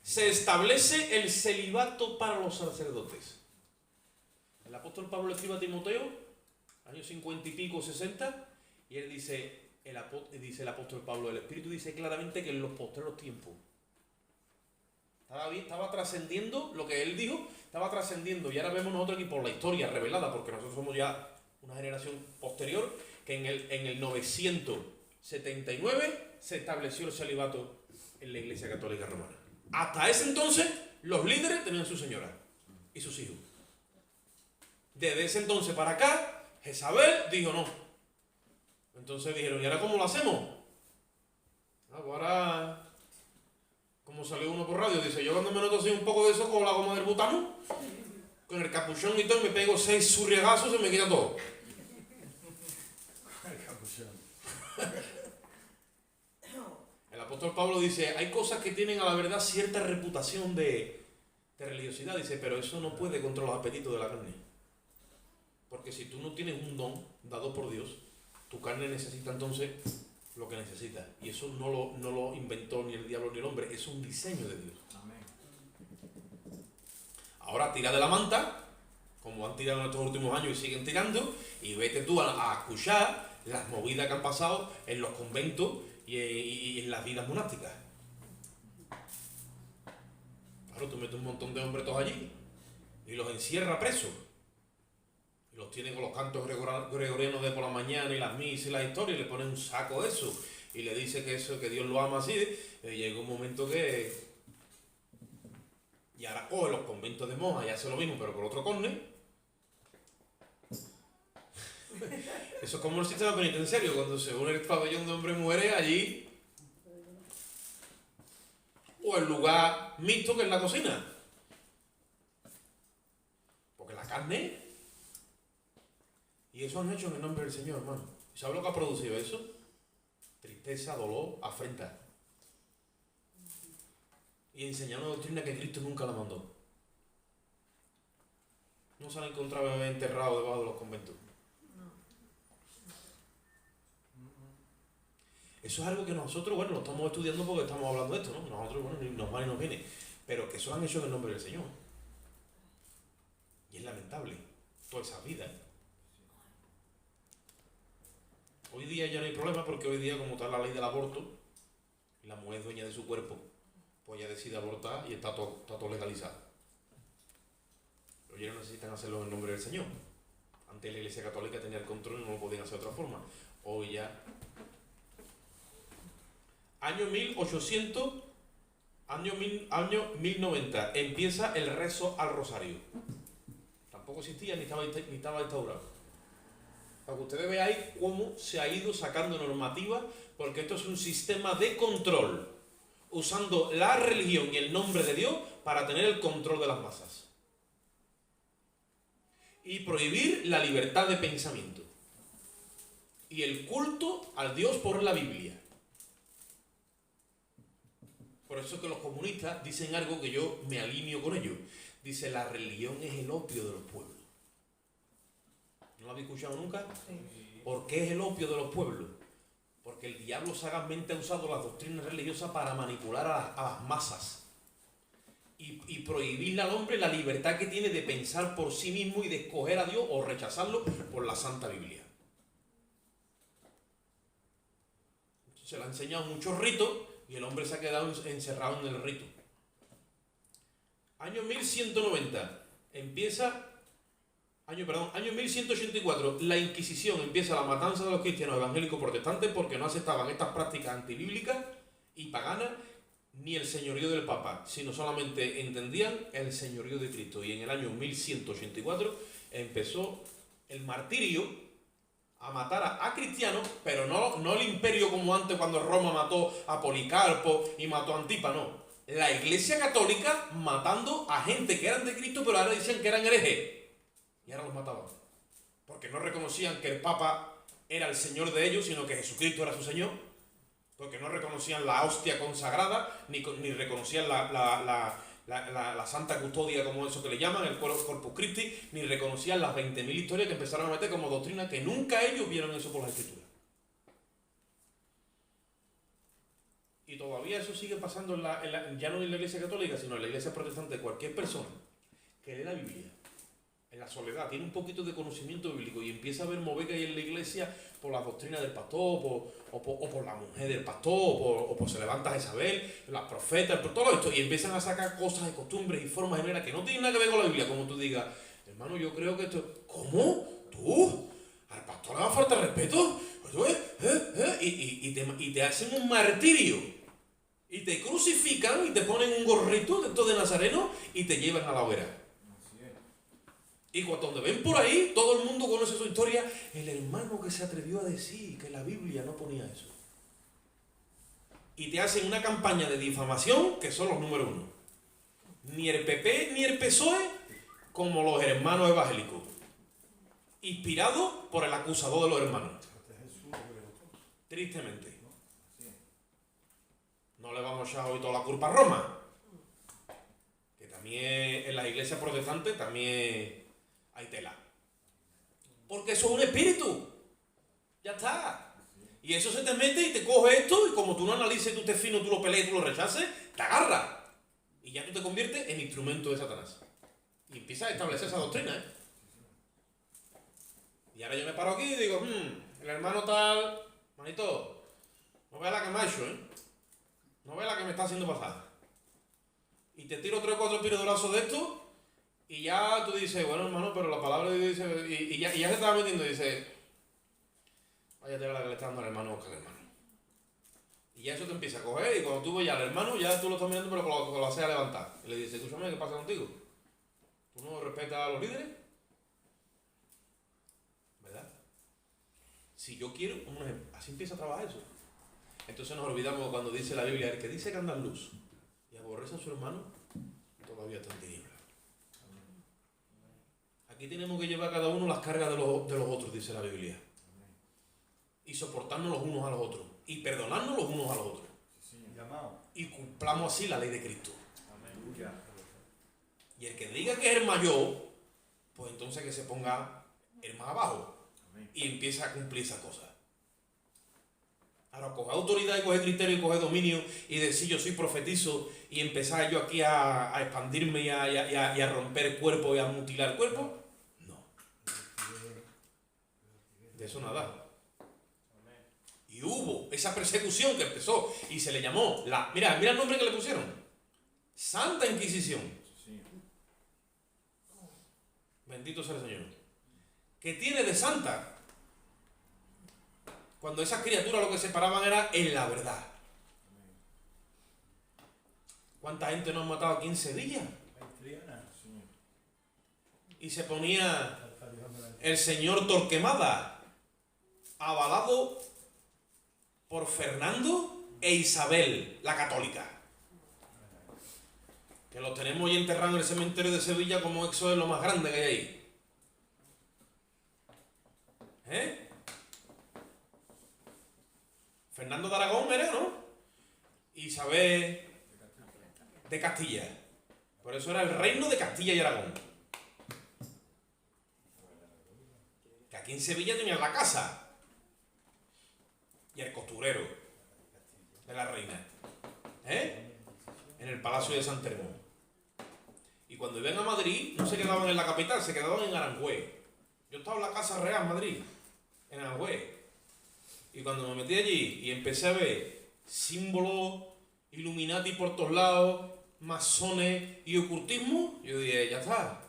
se establece el celibato para los sacerdotes. El apóstol Pablo escribe a Timoteo, años 50 y pico, 60, y él dice el apóstol Pablo, el Espíritu dice claramente que en los postreros tiempos estaba trascendiendo lo que él dijo, estaba trascendiendo, y ahora vemos nosotros aquí por la historia revelada, porque nosotros somos ya una generación posterior, que en el 979 se estableció el celibato en la Iglesia Católica Romana. Hasta ese entonces, los líderes tenían su señora y sus hijos. Desde ese entonces para acá, Jezabel dijo no. Entonces dijeron, ¿y ahora cómo lo hacemos? Ahora, como salió uno por radio, dice, yo cuando me noto así un poco de eso con la goma del butano, con el capuchón y todo, me pego 6 surriagazos y se me quita todo. El capuchón. El apóstol Pablo dice, hay cosas que tienen a la verdad cierta reputación de religiosidad, dice, pero eso no puede contra los apetitos de la carne. Porque si tú no tienes un don dado por Dios, tu carne necesita entonces lo que necesita. Y eso no lo inventó ni el diablo ni el hombre, es un diseño de Dios. Amén. Ahora tira de la manta, como han tirado en estos últimos años y siguen tirando, y vete tú a escuchar las movidas que han pasado en los conventos y en las vidas monásticas. Claro, tú metes un montón de hombres todos allí y los encierra presos. Y los tiene con los cantos gregorianos de por la mañana y las misas y las historias, y le pone un saco eso. Y le dice que eso, que Dios lo ama así. Y llega un momento que... Y ahora coge los conventos de monjas y hace lo mismo, pero por otro corne. Eso es como el sistema penitenciario, cuando se une el pabellón de hombres y mujeres allí. O el lugar mixto que es la cocina. Porque la carne. Y eso han hecho en el nombre del Señor, hermano. ¿Sabes lo que ha producido eso? Tristeza, dolor, afrenta. Y enseñar una doctrina que Cristo nunca la mandó. No se han encontrado enterrados debajo de los conventos. Eso es algo que nosotros, bueno, lo estamos estudiando porque estamos hablando de esto, ¿no? Nosotros, bueno, ni nos va ni nos viene. Pero que eso lo han hecho en el nombre del Señor. Y es lamentable. Toda esa vida. Hoy día ya no hay problema porque hoy día, como está la ley del aborto, y la mujer es dueña de su cuerpo, pues ella decide abortar y está todo legalizado. Pero ya no necesitan hacerlo en el nombre del Señor. Antes la Iglesia Católica tenía el control y no lo podían hacer de otra forma. Hoy ya... Año 1800, año 1090, empieza el rezo al rosario. Tampoco existía ni estaba instaurado. Para que ustedes veáis cómo se ha ido sacando normativa, porque esto es un sistema de control, usando la religión y el nombre de Dios para tener el control de las masas. Y prohibir la libertad de pensamiento. Y el culto al Dios por la Biblia. Por eso es que los comunistas dicen algo que yo me alineo con ellos. Dice, la religión es el opio de los pueblos. ¿No lo habéis escuchado nunca? Sí. ¿Por qué es el opio de los pueblos? Porque el diablo sagazmente ha usado las doctrinas religiosas para manipular a las masas. Y prohibirle al hombre la libertad que tiene de pensar por sí mismo y de escoger a Dios o rechazarlo por la Santa Biblia. Se le ha enseñado muchos ritos y el hombre se ha quedado encerrado en el rito. Año 1190, año 1184, la Inquisición, empieza la matanza de los cristianos evangélicos protestantes porque no aceptaban estas prácticas antibíblicas y paganas ni el señorío del Papa, sino solamente entendían el señorío de Cristo. Y en el año 1184 empezó el martirio a matar a cristianos, pero no el imperio como antes cuando Roma mató a Policarpo y mató a Antipa, no. La Iglesia Católica matando a gente que eran de Cristo, pero ahora decían que eran herejes. Y ahora los mataban. Porque no reconocían que el Papa era el Señor de ellos, sino que Jesucristo era su Señor. Porque no reconocían la hostia consagrada, ni reconocían la Santa Custodia, como eso que le llaman, el Corpus Christi, ni reconocían las 20.000 historias que empezaron a meter como doctrina, que nunca ellos vieron eso por las Escrituras. Y todavía eso sigue pasando ya no en la Iglesia Católica, sino en la Iglesia Protestante. Cualquier persona que lee la Biblia en la soledad, tiene un poquito de conocimiento bíblico y empieza a ver mover que hay en la iglesia por la doctrina del pastor, o por la mujer del pastor, o por se levanta Jezabel, las profetas, por todo esto, y empiezan a sacar cosas de costumbres y formas de manera que no tienen nada que ver con la Biblia, como tú digas, hermano, yo creo que esto... ¿Cómo? ¿Tú? ¿Al pastor le va a falta respeto? Y te hacen un martirio, y te crucifican, y te ponen un gorrito de esto de nazareno, y te llevan a la hoguera. Y cuando ven por ahí, todo el mundo conoce su historia. El hermano que se atrevió a decir que la Biblia no ponía eso. Y te hacen una campaña de difamación que son los número uno. Ni el PP ni el PSOE como los hermanos evangélicos. Inspirados por el acusador de los hermanos. Tristemente. No le vamos a echar hoy toda la culpa a Roma. Que también en las iglesias protestantes también... hay tela. Porque eso es un espíritu. Ya está. Y eso se te mete y te coge esto y como tú no analices, tú te fino, tú lo pelees, tú lo rechaces, te agarra. Y ya tú te conviertes en instrumento de Satanás. Y empiezas a establecer esa doctrina, ¿eh? Y ahora yo me paro aquí y digo, el hermano tal, manito, no veas la que me ha hecho, ¿eh? No veas la que me está haciendo pasar. Y te tiro 3 o 4 tiros de brazo de esto. Y ya tú dices, bueno hermano, pero la palabra de Dios dice, y ya se estaba metiendo y dice, vaya tela la que le está dando al hermano Oscar, hermano. Y ya eso te empieza a coger y cuando tú ves ya al hermano, ya tú lo estás mirando pero con lo haces a levantar. Y le dices, escúchame, ¿qué pasa contigo? ¿Tú no respetas a los líderes? ¿Verdad? Si yo quiero, un ejemplo, así empieza a trabajar eso. Entonces nos olvidamos cuando dice la Biblia, el que dice que anda en luz y aborrece a su hermano, todavía está en tinieblas. Aquí tenemos que llevar cada uno las cargas de los otros, dice la Biblia. Y soportarnos los unos a los otros. Y perdonarnos los unos a los otros. Y cumplamos así la ley de Cristo. Y el que diga que es el mayor, pues entonces que se ponga el más abajo. Y empiece a cumplir esas cosas. Ahora, coger autoridad y coger criterio y coger dominio y decir yo soy profetizo y empezar yo aquí a expandirme y a romper el cuerpo y a mutilar el cuerpo, no. De eso nada. Y hubo esa persecución que empezó y se le llamó, mira el nombre que le pusieron, Santa Inquisición. Bendito sea el Señor. ¿Qué tiene de santa? Cuando esas criaturas lo que se paraban era en la verdad. ¿Cuánta gente nos han matado aquí en Sevilla? Y se ponía el señor Torquemada, avalado por Fernando e Isabel, la católica. Que los tenemos ahí enterrados en el cementerio de Sevilla como eso es lo más grande que hay ahí. Fernando de Aragón era, ¿no? Isabel de Castilla. Por eso era el reino de Castilla y Aragón. Que aquí en Sevilla tenían la casa. Y el costurero de la reina. En el Palacio de San Telmo. Y cuando iban a Madrid, no se quedaban en la capital, se quedaban en Aranjuez. Yo estaba en la Casa Real en Madrid, en Aranjuez. Y cuando me metí allí y empecé a ver símbolos, Illuminati por todos lados, masones y ocultismo, yo dije, ya está.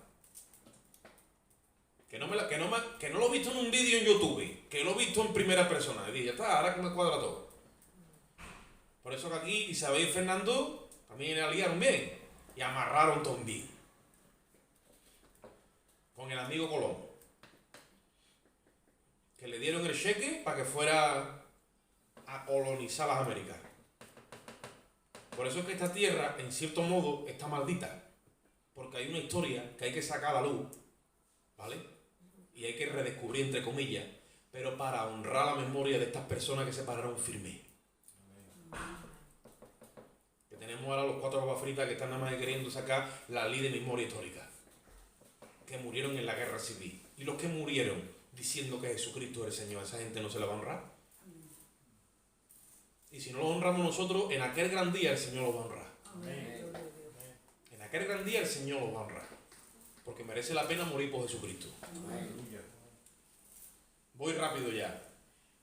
Que no lo he visto en un vídeo en YouTube, que lo he visto en primera persona. Y dije, ya está, ahora que me cuadra todo. Por eso que aquí Isabel y Fernando también aliaron bien y amarraron también. Con el amigo Colón. Que le dieron el cheque para que fuera a colonizar las Américas. Por eso es que esta tierra, en cierto modo, está maldita. Porque hay una historia que hay que sacar a la luz, ¿vale? Y hay que redescubrir, entre comillas, pero para honrar la memoria de estas personas que se pararon firmes. Que tenemos ahora los 4 babas fritas que están nada más queriendo sacar la ley de memoria histórica. Que murieron en la guerra civil. Y los que murieron diciendo que Jesucristo es el Señor, esa gente no se la va a honrar. Y si no lo honramos nosotros, en aquel gran día el Señor los va a honrar. Amén. En aquel gran día el Señor los va a honrar. Porque merece la pena morir por Jesucristo. Amén. Voy rápido ya.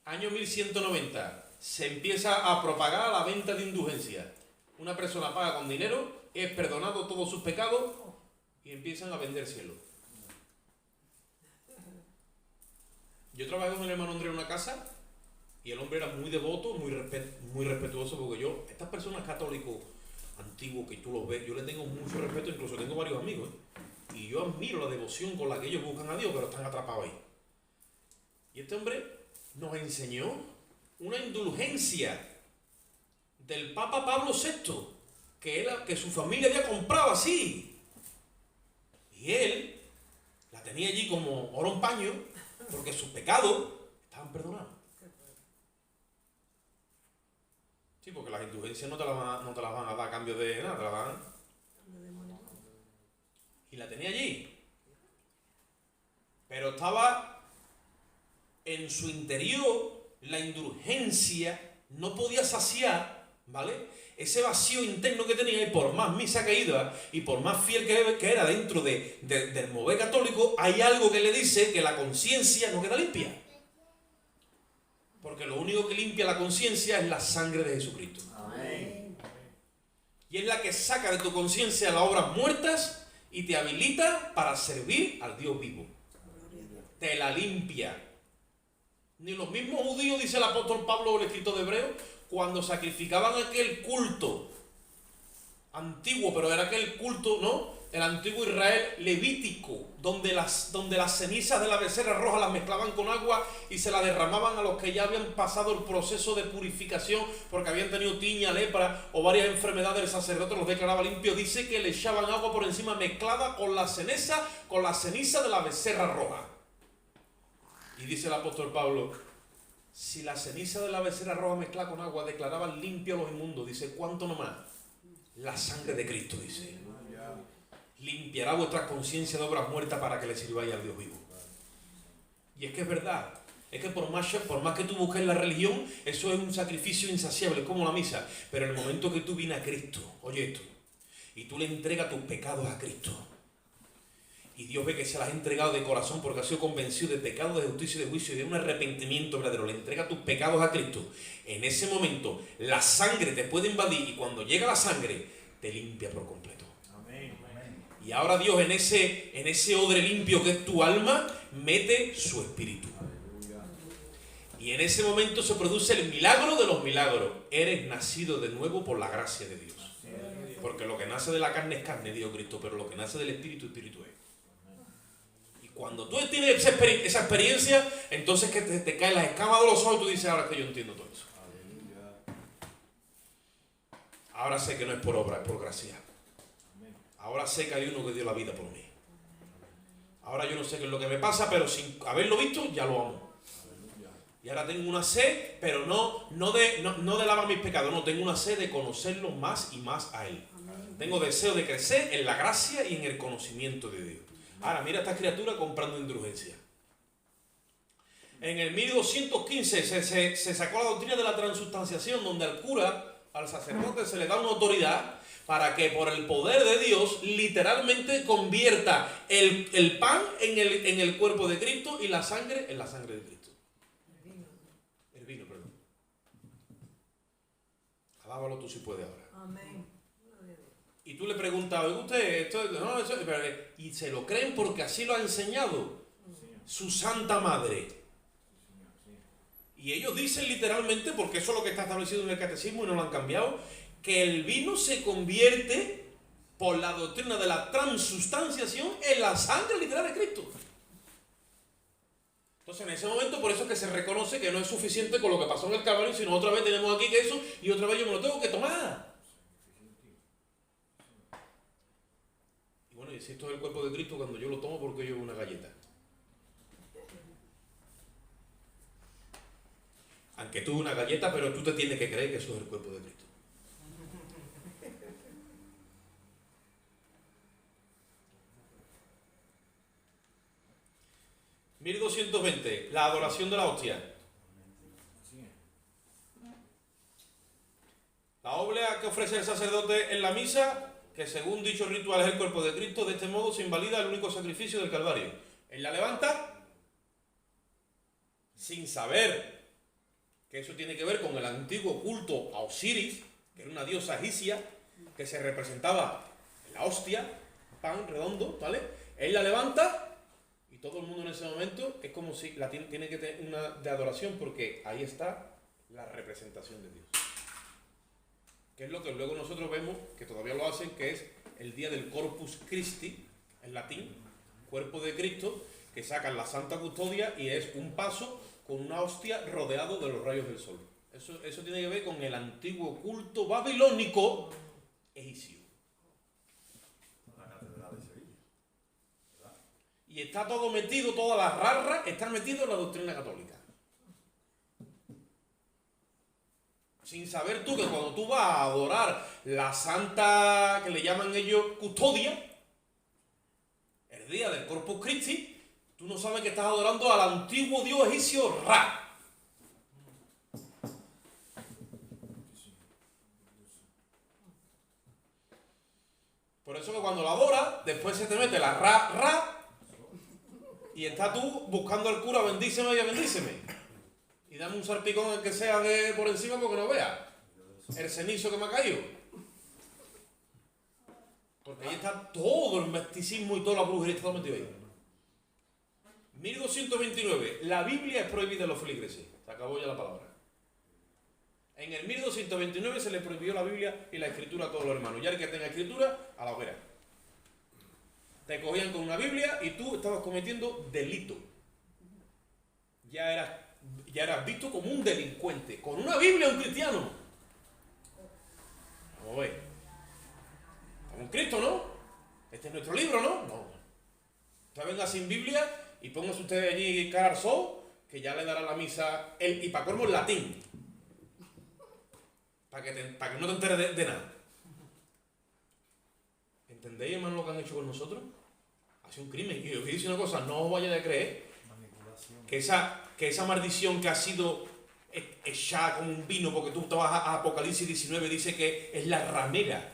Año 1190. Se empieza a propagar la venta de indulgencia. Una persona paga con dinero, es perdonado todos sus pecados y empiezan a vender cielo. Yo trabajé con el hermano Andrés en una casa y el hombre era muy devoto, muy respetuoso, porque estas personas católicos antiguos que tú los ves, yo les tengo mucho respeto, incluso tengo varios amigos, y yo admiro la devoción con la que ellos buscan a Dios, pero están atrapados ahí. Y este hombre nos enseñó una indulgencia del Papa Pablo VI, que su familia había comprado así. Y él la tenía allí como oro en paño, porque sus pecados estaban perdonados. Sí, porque las indulgencias no te las van a dar a cambio de nada, te las dan. Y la tenía allí. Pero estaba en su interior, la indulgencia no podía saciar, ¿vale? Ese vacío interno que tenía, y por más misa que iba y por más fiel que era dentro del mover católico, hay algo que le dice que la conciencia no queda limpia. Porque lo único que limpia la conciencia es la sangre de Jesucristo. Amén. Y es la que saca de tu conciencia las obras muertas y te habilita para servir al Dios vivo. Te la limpia. Ni los mismos judíos, dice el apóstol Pablo en el escrito de Hebreos, cuando sacrificaban aquel culto antiguo, pero era aquel culto, ¿no? El antiguo Israel levítico, donde las cenizas de la becerra roja las mezclaban con agua y se las derramaban a los que ya habían pasado el proceso de purificación porque habían tenido tiña, lepra o varias enfermedades. El sacerdote los declaraba limpios. Dice que le echaban agua por encima mezclada con la ceniza de la becerra roja. Y dice el apóstol Pablo, si la ceniza de la becerra roja mezclada con agua declaraban limpio a los inmundos, dice, ¿cuánto nomás? La sangre de Cristo, dice. Limpiará vuestra conciencia de obras muertas para que le sirváis al Dios vivo. Y es que es verdad. Es que por más que tú busques la religión, eso es un sacrificio insaciable, como la misa. Pero en el momento que tú vienes a Cristo, oye esto, y tú le entregas tus pecados a Cristo, y Dios ve que se las ha entregado de corazón porque ha sido convencido de pecado, de justicia y de juicio y de un arrepentimiento verdadero, le entrega tus pecados a Cristo. En ese momento la sangre te puede invadir y cuando llega la sangre te limpia por completo. Y ahora Dios en ese odre limpio que es tu alma mete su espíritu. Y en ese momento se produce el milagro de los milagros. Eres nacido de nuevo por la gracia de Dios. Porque lo que nace de la carne es carne, dijo Cristo, pero lo que nace del espíritu, espíritu es. Y cuando tú tienes esa experiencia, entonces que te caen las escamas de los ojos y tú dices, ahora que yo entiendo todo eso. Ahora sé que no es por obra, es por gracia. Ahora sé que hay uno que dio la vida por mí. Ahora yo no sé qué es lo que me pasa, pero sin haberlo visto, ya lo amo. Y ahora tengo una sed, pero no de lavar mis pecados, no, tengo una sed de conocerlo más y más a Él. Tengo deseo de crecer en la gracia y en el conocimiento de Dios. Ahora, mira esta criatura comprando indulgencia. En el 1215 se sacó la doctrina de la transubstanciación, donde al cura, al sacerdote, se le da una autoridad para que por el poder de Dios literalmente convierta el pan en el cuerpo de Cristo y la sangre en la sangre de Cristo. El vino, perdón. Alábalo tú si puedes ahora. Amén. Y tú le preguntas, ¿oye usted esto? No, eso, y se lo creen porque así lo ha enseñado su Santa Madre. Y ellos dicen literalmente, porque eso es lo que está establecido en el catecismo y no lo han cambiado, que el vino se convierte por la doctrina de la transubstanciación en la sangre literal de Cristo. Entonces en ese momento por eso es que se reconoce que no es suficiente con lo que pasó en el Calvario, sino otra vez tenemos aquí que eso y otra vez yo me lo tengo que tomar. Y bueno, y si esto es el cuerpo de Cristo, cuando yo lo tomo, ¿por qué llevo una galleta? Aunque tú una galleta, pero tú te tienes que creer que eso es el cuerpo de Cristo. (1220) La adoración de la hostia. La oblea que ofrece el sacerdote en la misa, que según dicho ritual es el cuerpo de Cristo, de este modo se invalida el único sacrificio del Calvario. Él la levanta sin saber que eso tiene que ver con el antiguo culto a Osiris, que era una diosa egipcia que se representaba en la hostia, pan redondo, ¿vale? Él la levanta y todo el mundo en ese momento es como si la tiene que tener una de adoración, porque ahí está la representación de Dios. Que es lo que luego nosotros vemos, que todavía lo hacen, que es el día del Corpus Christi, en latín, cuerpo de Cristo, que sacan la Santa Custodia y es un paso con una hostia rodeado de los rayos del sol. Eso tiene que ver con el antiguo culto babilónico egipcio. La catedral de Sevilla, ¿verdad? Y está todo metido, todas las rarras están metidas en la doctrina católica. Sin saber tú que cuando tú vas a adorar la Santa, que le llaman ellos Custodia, el día del Corpus Christi, tú no sabes que estás adorando al antiguo dios egipcio Ra. Por eso que cuando la adoras, después se te mete la Ra, y estás tú buscando al cura, bendíceme y bendíceme. Y dame un salpicón el que sea de por encima porque no vea el cenizo que me ha caído. Porque ahí está todo el misticismo y toda la brujería, está todo metido ahí. 1229. La Biblia es prohibida en los feligreses. Se acabó ya la palabra. En el 1229 se le prohibió la Biblia y la escritura a todos los hermanos. Ya el que tenga escritura, a la hoguera. Te cogían con una Biblia y tú estabas cometiendo delito. Ya eras visto como un delincuente. Con una Biblia, un cristiano. Vamos a ver. Estamos en Cristo, ¿no? Este es nuestro libro, ¿no? No. Usted venga sin Biblia y póngase usted allí cararzó, que ya le dará la misa, y para colmo en latín. Para que no te enteres de nada. ¿Entendéis, hermano, lo que han hecho con nosotros? Ha sido un crimen. Y os voy a decir una cosa, no os vayáis a creer que esa maldición que ha sido echada como un vino, porque tú te vas a Apocalipsis 19, dice que es la ramera.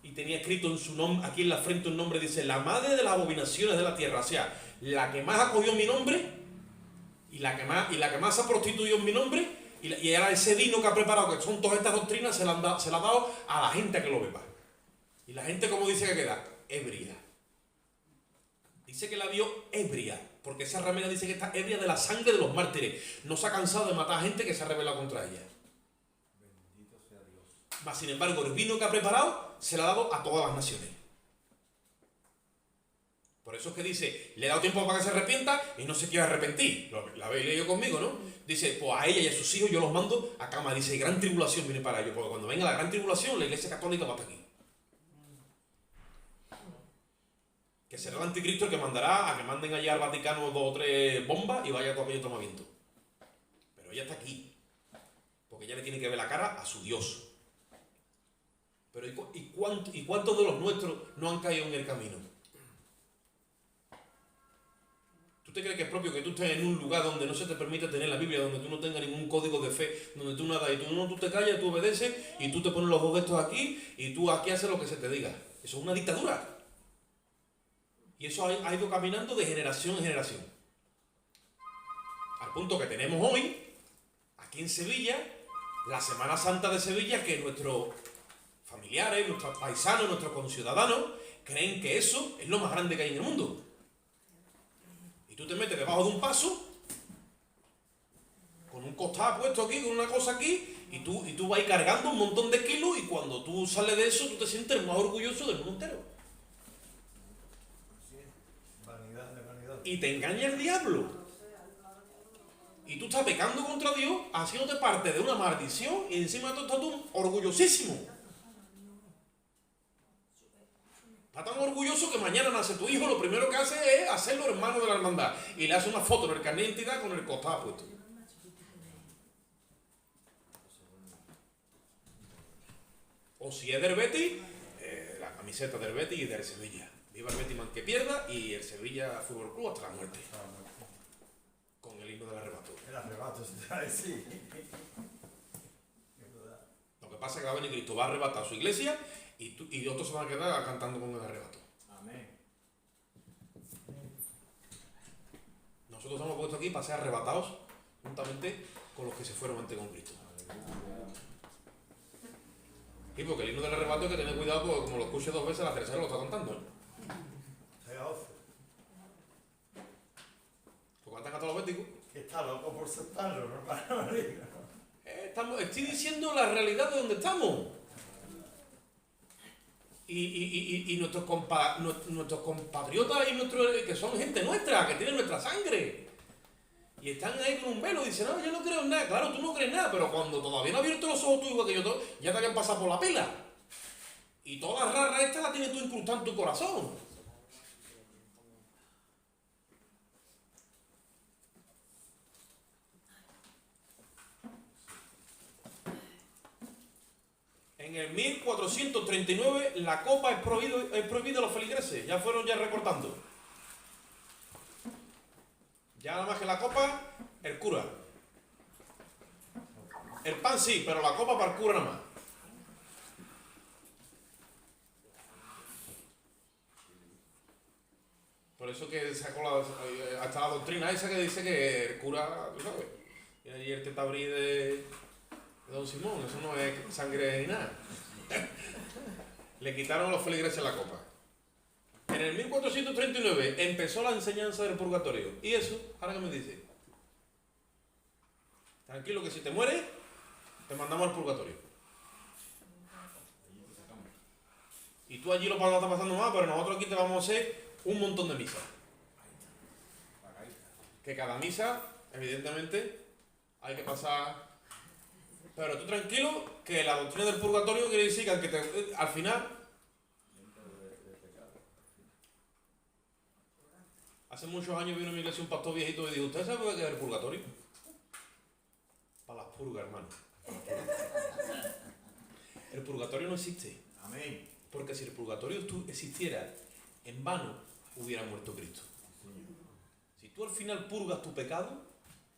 Y tenía escrito en su nombre, aquí en la frente un nombre, dice, la madre de las abominaciones de la tierra. O sea, la que más acogió mi nombre, y la que más se ha prostituido en mi nombre, y ahora ese vino que ha preparado, que son todas estas doctrinas, se la ha dado a la gente que lo beba. Y la gente, ¿cómo dice que queda? Ebria. Dice que la vio ebria, porque esa ramera dice que está ebria de la sangre de los mártires. No se ha cansado de matar a gente que se ha rebelado contra ella. Bendito sea Dios. Mas, sin embargo, el vino que ha preparado se lo ha dado a todas las naciones. Por eso es que dice, le he dado tiempo para que se arrepienta y no se quiere arrepentir. La habéis leído conmigo, ¿no? Dice, pues a ella y a sus hijos yo los mando a cama. Dice, gran tribulación viene para ellos, porque cuando venga la gran tribulación, la Iglesia Católica va a estar aquí. Que será el anticristo el que mandará a que manden allá al Vaticano 2 o 3 bombas y vaya todo aquello tomamiento. Pero ella está aquí, porque ella le tiene que ver la cara a su Dios. Pero ¿y cuántos de los nuestros no han caído en el camino? ¿Tú te crees que es propio que tú estés en un lugar donde no se te permite tener la Biblia, donde tú no tengas ningún código de fe, donde tú nada, y tú te callas, tú obedeces, y tú te pones los dos de estos aquí, y tú aquí haces lo que se te diga? Eso es una dictadura. Y eso ha ido caminando de generación en generación. Al punto que tenemos hoy, aquí en Sevilla, la Semana Santa de Sevilla, que nuestros familiares, nuestros paisanos, nuestros conciudadanos, creen que eso es lo más grande que hay en el mundo. Y tú te metes debajo de un paso, con un costado puesto aquí, con una cosa aquí, y tú vas cargando un montón de kilos, y cuando tú sales de eso, tú te sientes más orgulloso del mundo entero. Y te engaña el diablo. Y tú estás pecando contra Dios, haciéndote parte de una maldición, y encima de todo estás tú orgullosísimo. Está tan orgulloso que mañana nace tu hijo, lo primero que hace es hacerlo hermano de la hermandad. Y le hace una foto en el carnet de identidad con el costado puesto. O si es del Betis, la camiseta del Betis y del Sevilla. Viva el Betis man que pierda y el Sevilla Fútbol Club hasta la muerte. Con el himno del arrebato. El arrebato, sí. Lo que pasa es que va a venir Cristo, va a arrebatar su iglesia y otros se van a quedar cantando con el arrebato. Amén. Nosotros hemos puesto aquí para ser arrebatados juntamente con los que se fueron antes con Cristo. Y porque el himno del arrebato hay que tener cuidado porque como lo escuche 2 veces, la tercera lo está cantando, ¿eh? ¿Por qué cantan los béticos? Que está loco por soltarlo, ¿no? Estoy diciendo la realidad de donde estamos. Y nuestros compatriotas y que son gente nuestra, que tienen nuestra sangre. Y están ahí con un velo y dicen, no, yo no creo en nada. Claro, tú no crees nada, pero cuando todavía no has abierto los ojos tú igual que yo, ya te habían pasado por la pila. Y toda la rara esta la tienes tú incrustada en tu corazón. En el 1439 la copa es prohibida a los feligreses. Ya fueron recortando. Ya nada más que la copa, el cura. El pan sí, pero la copa para el cura nada más. Por eso que sacó hasta la doctrina esa que dice que el cura, tú sabes, y el tetabrí de Don Simón, eso no es sangre ni nada. le quitaron a los feligreses la copa. En el 1439 empezó la enseñanza del purgatorio. ¿Y eso? ¿Ahora qué me dice? Tranquilo que si te mueres, te mandamos al purgatorio. Y tú allí lo estás pasando mal, pero nosotros aquí te vamos a hacer un montón de misas. Que cada misa, evidentemente, hay que pasar... Pero tú tranquilo, que la doctrina del purgatorio quiere decir que al final... Hace muchos años vino a mi iglesia un pastor viejito y dijo, ¿usted sabe qué es el purgatorio? Para las purgas, hermano. El purgatorio no existe. Amén. Porque si el purgatorio existiera, en vano hubiera muerto Cristo. Si tú al final purgas tu pecado,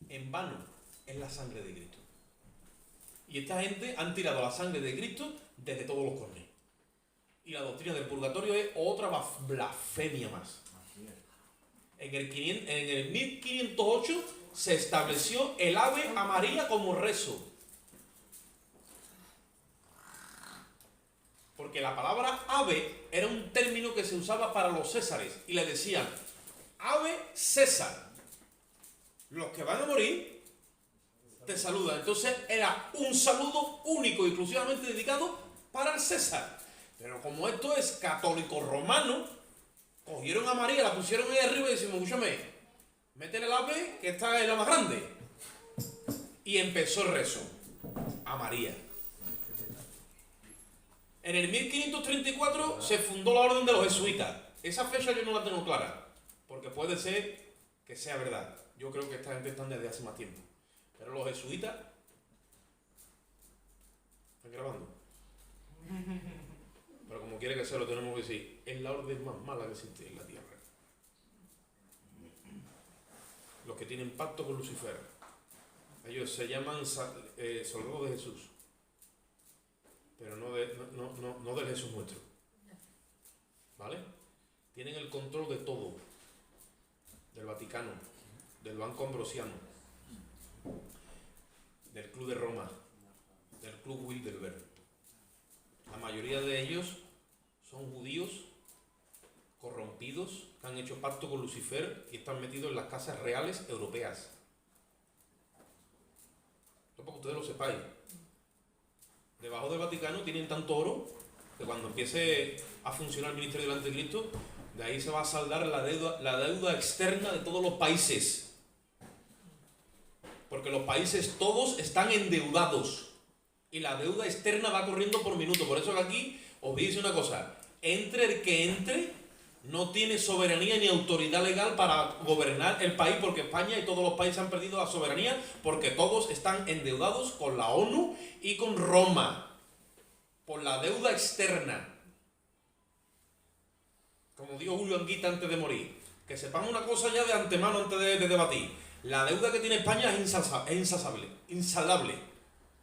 en vano es la sangre de Cristo. Y esta gente han tirado la sangre de Cristo desde todos los cornes. Y la doctrina del purgatorio es otra blasfemia más. En el 1508 se estableció el Ave a María como rezo. Porque la palabra ave era un término que se usaba para los césares. Y le decían, ave César. Los que van a morir te saludan. Entonces era un saludo único, exclusivamente dedicado para el César. Pero como esto es católico romano, cogieron a María, la pusieron ahí arriba y decimos, escúchame, métele el ave, que esta es la más grande. Y empezó el rezo a María. En el 1534 se fundó la orden de los jesuitas. Esa fecha yo no la tengo clara, porque puede ser que sea verdad. Yo creo que esta gente está desde hace más tiempo. Pero los jesuitas... ¿Están grabando? Pero como quiere que sea, lo tenemos que decir. Es la orden más mala que existe en la tierra. Los que tienen pacto con Lucifer. Ellos se llaman soldados de Jesús. Pero no del Jesús nuestro. ¿Vale? Tienen el control de todo. Del Vaticano, del Banco Ambrosiano, del Club de Roma, del Club Bilderberg. La mayoría de ellos son judíos corrompidos que han hecho pacto con Lucifer y están metidos en las casas reales europeas. Esto para que ustedes lo sepáis. Debajo del Vaticano tienen tanto oro que cuando empiece a funcionar el ministerio del Anticristo, de ahí se va a saldar la deuda externa de todos los países. Porque los países todos están endeudados. Y la deuda externa va corriendo por minuto. Por eso que aquí os dice una cosa. Entre el que entre, no tiene soberanía ni autoridad legal para gobernar el país. Porque España y todos los países han perdido la soberanía. Porque todos están endeudados con la ONU y con Roma. Por la deuda externa. Como dijo Julio Anguita antes de morir, que sepamos una cosa ya de antemano antes de debatir. La deuda que tiene España es insalable.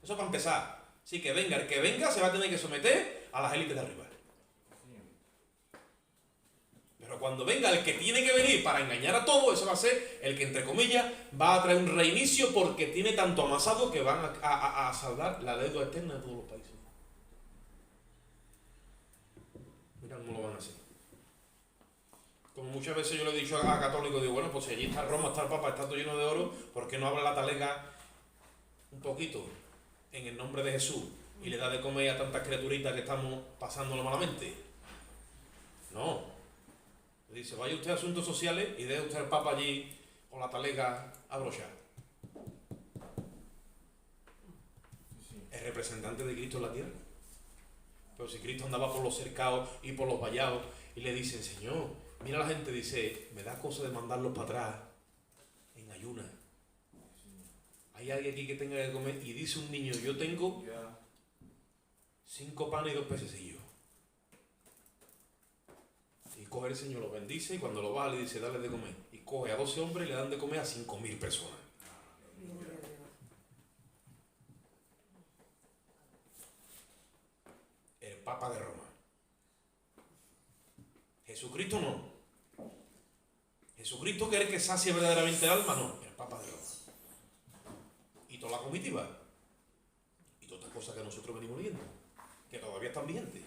Eso para empezar. Así que venga, el que venga se va a tener que someter a las élites de arriba. Pero cuando venga el que tiene que venir para engañar a todos, eso va a ser el que, entre comillas, va a traer un reinicio porque tiene tanto amasado que van a saldar la deuda externa de todos los países. Mira cómo lo van a hacer. Como muchas veces yo le he dicho a católicos, digo, bueno, pues si allí está Roma, está el Papa, está todo lleno de oro, ¿por qué no habla la talega un poquito en el nombre de Jesús y le da de comer a tantas criaturitas que estamos pasándolo malamente? No. Le dice, vaya usted a asuntos sociales y deje usted al Papa allí con la talega a brochar. Es representante de Cristo en la tierra. Pero si Cristo andaba por los cercados y por los vallados y le dicen, Señor, mira la gente, dice, me da cosa de mandarlos para atrás en ayunas. Hay alguien aquí que tenga que comer y dice un niño, yo tengo 5 panes y 2 pececillos. Y coge el Señor, los bendice y cuando lo va le dice, dale de comer. Y coge a 12 hombres y le dan de comer a 5.000 personas. El Papa de Roma. Jesucristo no. Jesucristo, que es el que sacia verdaderamente el alma, no. El Papa de Roma. Y toda la comitiva. Y todas las cosas que nosotros venimos viendo. Que todavía están vigentes.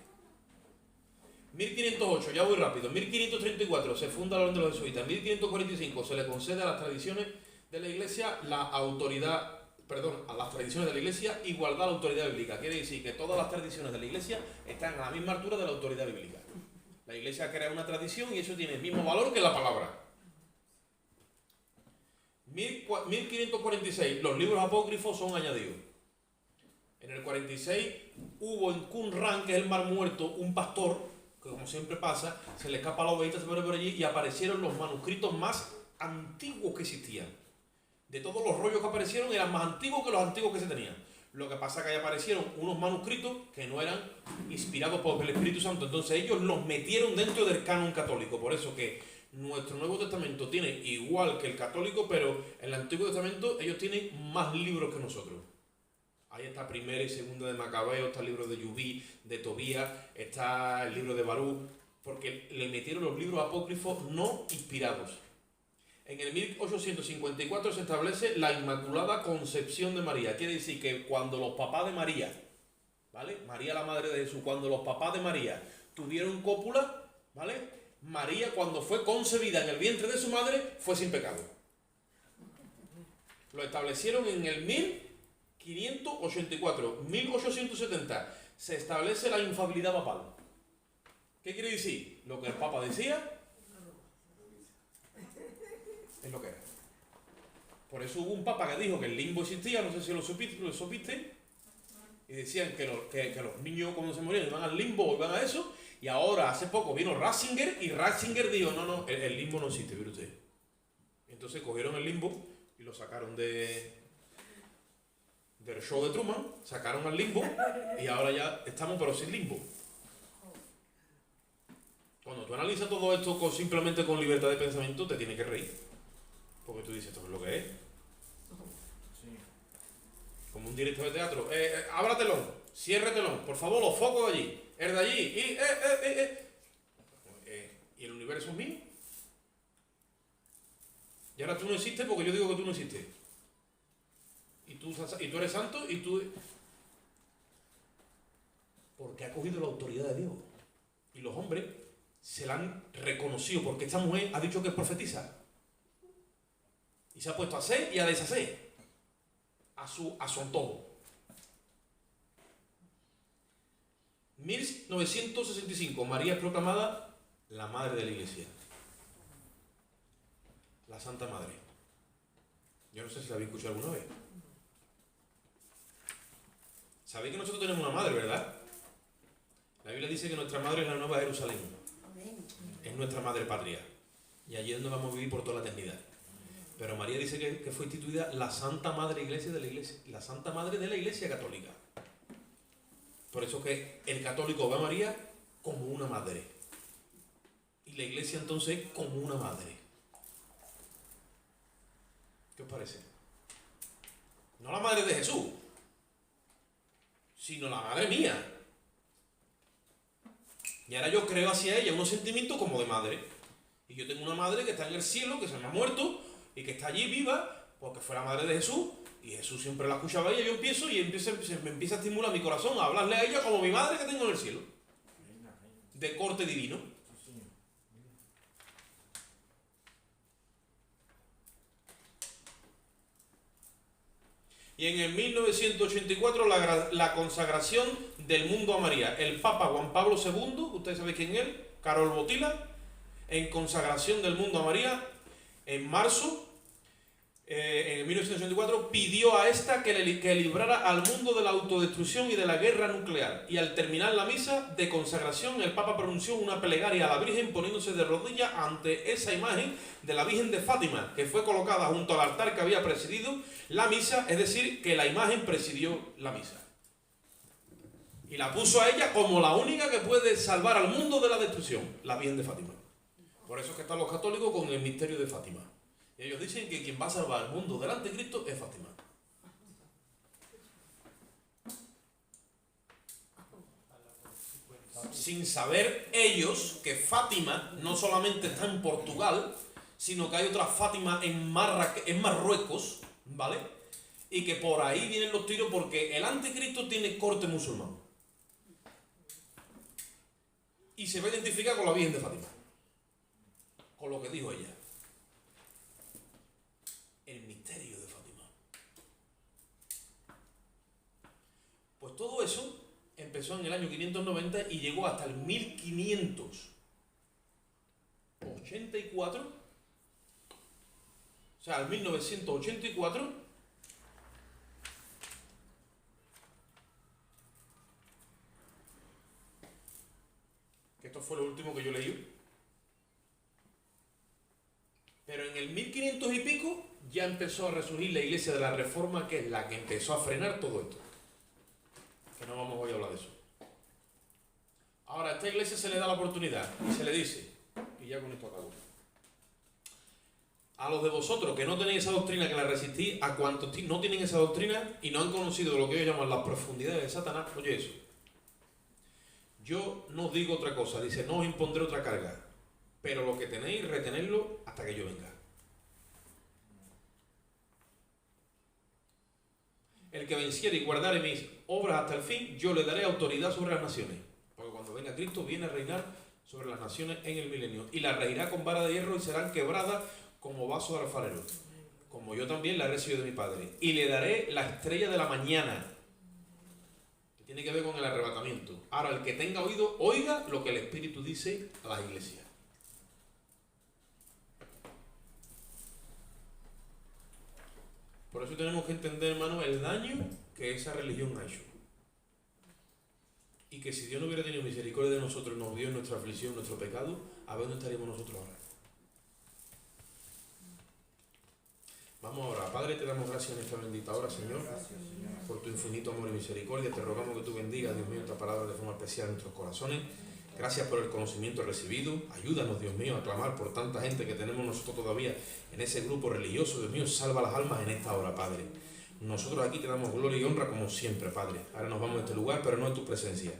1508, ya voy rápido. 1534 se funda la orden de los jesuitas. 1545 se le concede a las tradiciones de la Iglesia la autoridad, perdón, a las tradiciones de la Iglesia igualdad a la autoridad bíblica. Quiere decir que todas las tradiciones de la Iglesia están a la misma altura de la autoridad bíblica. La Iglesia crea una tradición y eso tiene el mismo valor que la palabra. 1546, los libros apócrifos son añadidos. En el 46 hubo en Qumran, que es el Mar Muerto, un pastor, que como siempre pasa, se le escapa a la ovejita, se pone por allí y aparecieron los manuscritos más antiguos que existían. De todos los rollos que aparecieron, eran más antiguos que los antiguos que se tenían. Lo que pasa es que ahí aparecieron unos manuscritos que no eran inspirados por el Espíritu Santo, entonces ellos los metieron dentro del canon católico. Por eso que nuestro Nuevo Testamento tiene igual que el católico, pero en el Antiguo Testamento ellos tienen más libros que nosotros. Ahí está Primera y Segunda de Macabeo, está el libro de Yubí, de Tobías, está el libro de Barú, porque le metieron los libros apócrifos no inspirados. En el 1854 se establece la Inmaculada Concepción de María. Quiere decir que cuando los papás de María, ¿vale? María la Madre de Jesús, cuando los papás de María tuvieron cópula, ¿vale? María, cuando fue concebida en el vientre de su madre, fue sin pecado. Lo establecieron en el 1584. 1870 se establece la infalibilidad papal. ¿Qué quiere decir? Lo que el Papa decía es lo que era. Por eso hubo un Papa que dijo que el limbo existía, no sé si lo supiste, y decían que los niños cuando se morían iban al limbo o iban a eso. Y ahora, hace poco, vino Ratzinger y Ratzinger dijo, no, el limbo no existe, mire usted. Entonces cogieron el limbo y lo sacaron del show de Truman, sacaron al limbo y ahora ya estamos pero sin limbo. Cuando tú analizas todo esto simplemente con libertad de pensamiento, te tienes que reír. Porque tú dices, esto es lo que es. Sí. Como un director de teatro. Abra telón, cierre telón, por favor, los focos de allí. El de allí, y el universo es mío. Y ahora tú no existes porque yo digo que tú no existes. Y tú eres santo y tú... Porque ha cogido la autoridad de Dios. Y los hombres se la han reconocido porque esta mujer ha dicho que es profetisa. Y se ha puesto a hacer y a deshacer. A su antojo. 1965, María es proclamada la Madre de la Iglesia. La Santa Madre. Yo no sé si la habéis escuchado alguna vez. Sabéis que nosotros tenemos una madre, ¿verdad? La Biblia dice que nuestra madre es la Nueva Jerusalén. Es nuestra madre patria. Y allí es donde vamos a vivir por toda la eternidad. Pero María dice que fue instituida la Santa Madre Iglesia de la Iglesia. La Santa Madre de la Iglesia Católica. Por eso que el católico ve a María como una madre. Y la Iglesia entonces como una madre. ¿Qué os parece? No la madre de Jesús, sino la madre mía. Y ahora yo creo hacia ella unos sentimientos como de madre. Y yo tengo una madre que está en el cielo, que se me ha muerto, y que está allí viva, porque fue la madre de Jesús. Y Jesús siempre la escuchaba a ella, yo empiezo me empieza a estimular mi corazón a hablarle a ella como mi madre que tengo en el cielo. De corte divino. Y en el 1984 la consagración del mundo a María. El Papa Juan Pablo II, ustedes saben quién es él, Karol Wojtyła, en consagración del mundo a María, en marzo, en 1984, pidió a esta que librara al mundo de la autodestrucción y de la guerra nuclear. Y al terminar la misa de consagración, el Papa pronunció una plegaria a la Virgen poniéndose de rodillas ante esa imagen de la Virgen de Fátima, que fue colocada junto al altar que había presidido la misa, es decir, que la imagen presidió la misa. Y la puso a ella como la única que puede salvar al mundo de la destrucción, la Virgen de Fátima. Por eso es que están los católicos con el misterio de Fátima. Y ellos dicen que quien va a salvar al mundo del anticristo es Fátima. Sin saber ellos que Fátima no solamente está en Portugal, sino que hay otra Fátima en Marruecos, ¿vale? Y que por ahí vienen los tiros porque el anticristo tiene corte musulmán. y se va a identificar con la Virgen de Fátima, con lo que dijo ella. El misterio de Fátima. Pues todo eso empezó en el año 590 y llegó hasta el 1584, o sea, al 1984, que esto fue lo último que yo leí, pero en el 1500 y pico ya empezó a resurgir la Iglesia de la Reforma, que es la que empezó a frenar todo esto. Que no vamos hoy a hablar de eso. Ahora, a esta iglesia se le da la oportunidad y se le dice, y ya con esto acabo, a los de vosotros que no tenéis esa doctrina, que la resistís, a cuantos no tienen esa doctrina y no han conocido lo que ellos llaman las profundidades de Satanás, oye eso. Yo no os digo otra cosa, dice, no os impondré otra carga, pero lo que tenéis, retenedlo hasta que yo venga. El que venciere y guardare mis obras hasta el fin, yo le daré autoridad sobre las naciones. Porque cuando venga Cristo viene a reinar sobre las naciones en el milenio. Y las regirá con vara de hierro y serán quebradas como vasos de alfarero. Como yo también la he recibido de mi Padre. Y le daré la estrella de la mañana. Que tiene que ver con el arrebatamiento. Ahora, el que tenga oído, oiga lo que el Espíritu dice a las iglesias. Por eso tenemos que entender, hermano, el daño que esa religión ha hecho. Y que si Dios no hubiera tenido misericordia de nosotros, nos dio en nuestra aflicción, nuestro pecado, a ver dónde estaríamos nosotros ahora. Vamos ahora. Padre, te damos gracias en esta bendita hora, Señor, por tu infinito amor y misericordia. Te rogamos que tú bendigas, Dios mío, esta palabra de forma especial en nuestros corazones. Gracias por el conocimiento recibido. Ayúdanos, Dios mío, a clamar por tanta gente que tenemos nosotros todavía en ese grupo religioso. Dios mío, salva las almas en esta hora, Padre. Nosotros aquí te damos gloria y honra como siempre, Padre. Ahora nos vamos a este lugar, pero no en tu presencia,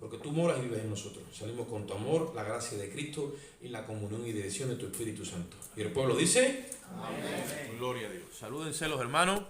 porque tú moras y vives en nosotros. Salimos con tu amor, la gracia de Cristo y la comunión y dirección de tu Espíritu Santo. Y el pueblo dice, amén. Gloria a Dios. Salúdense los hermanos.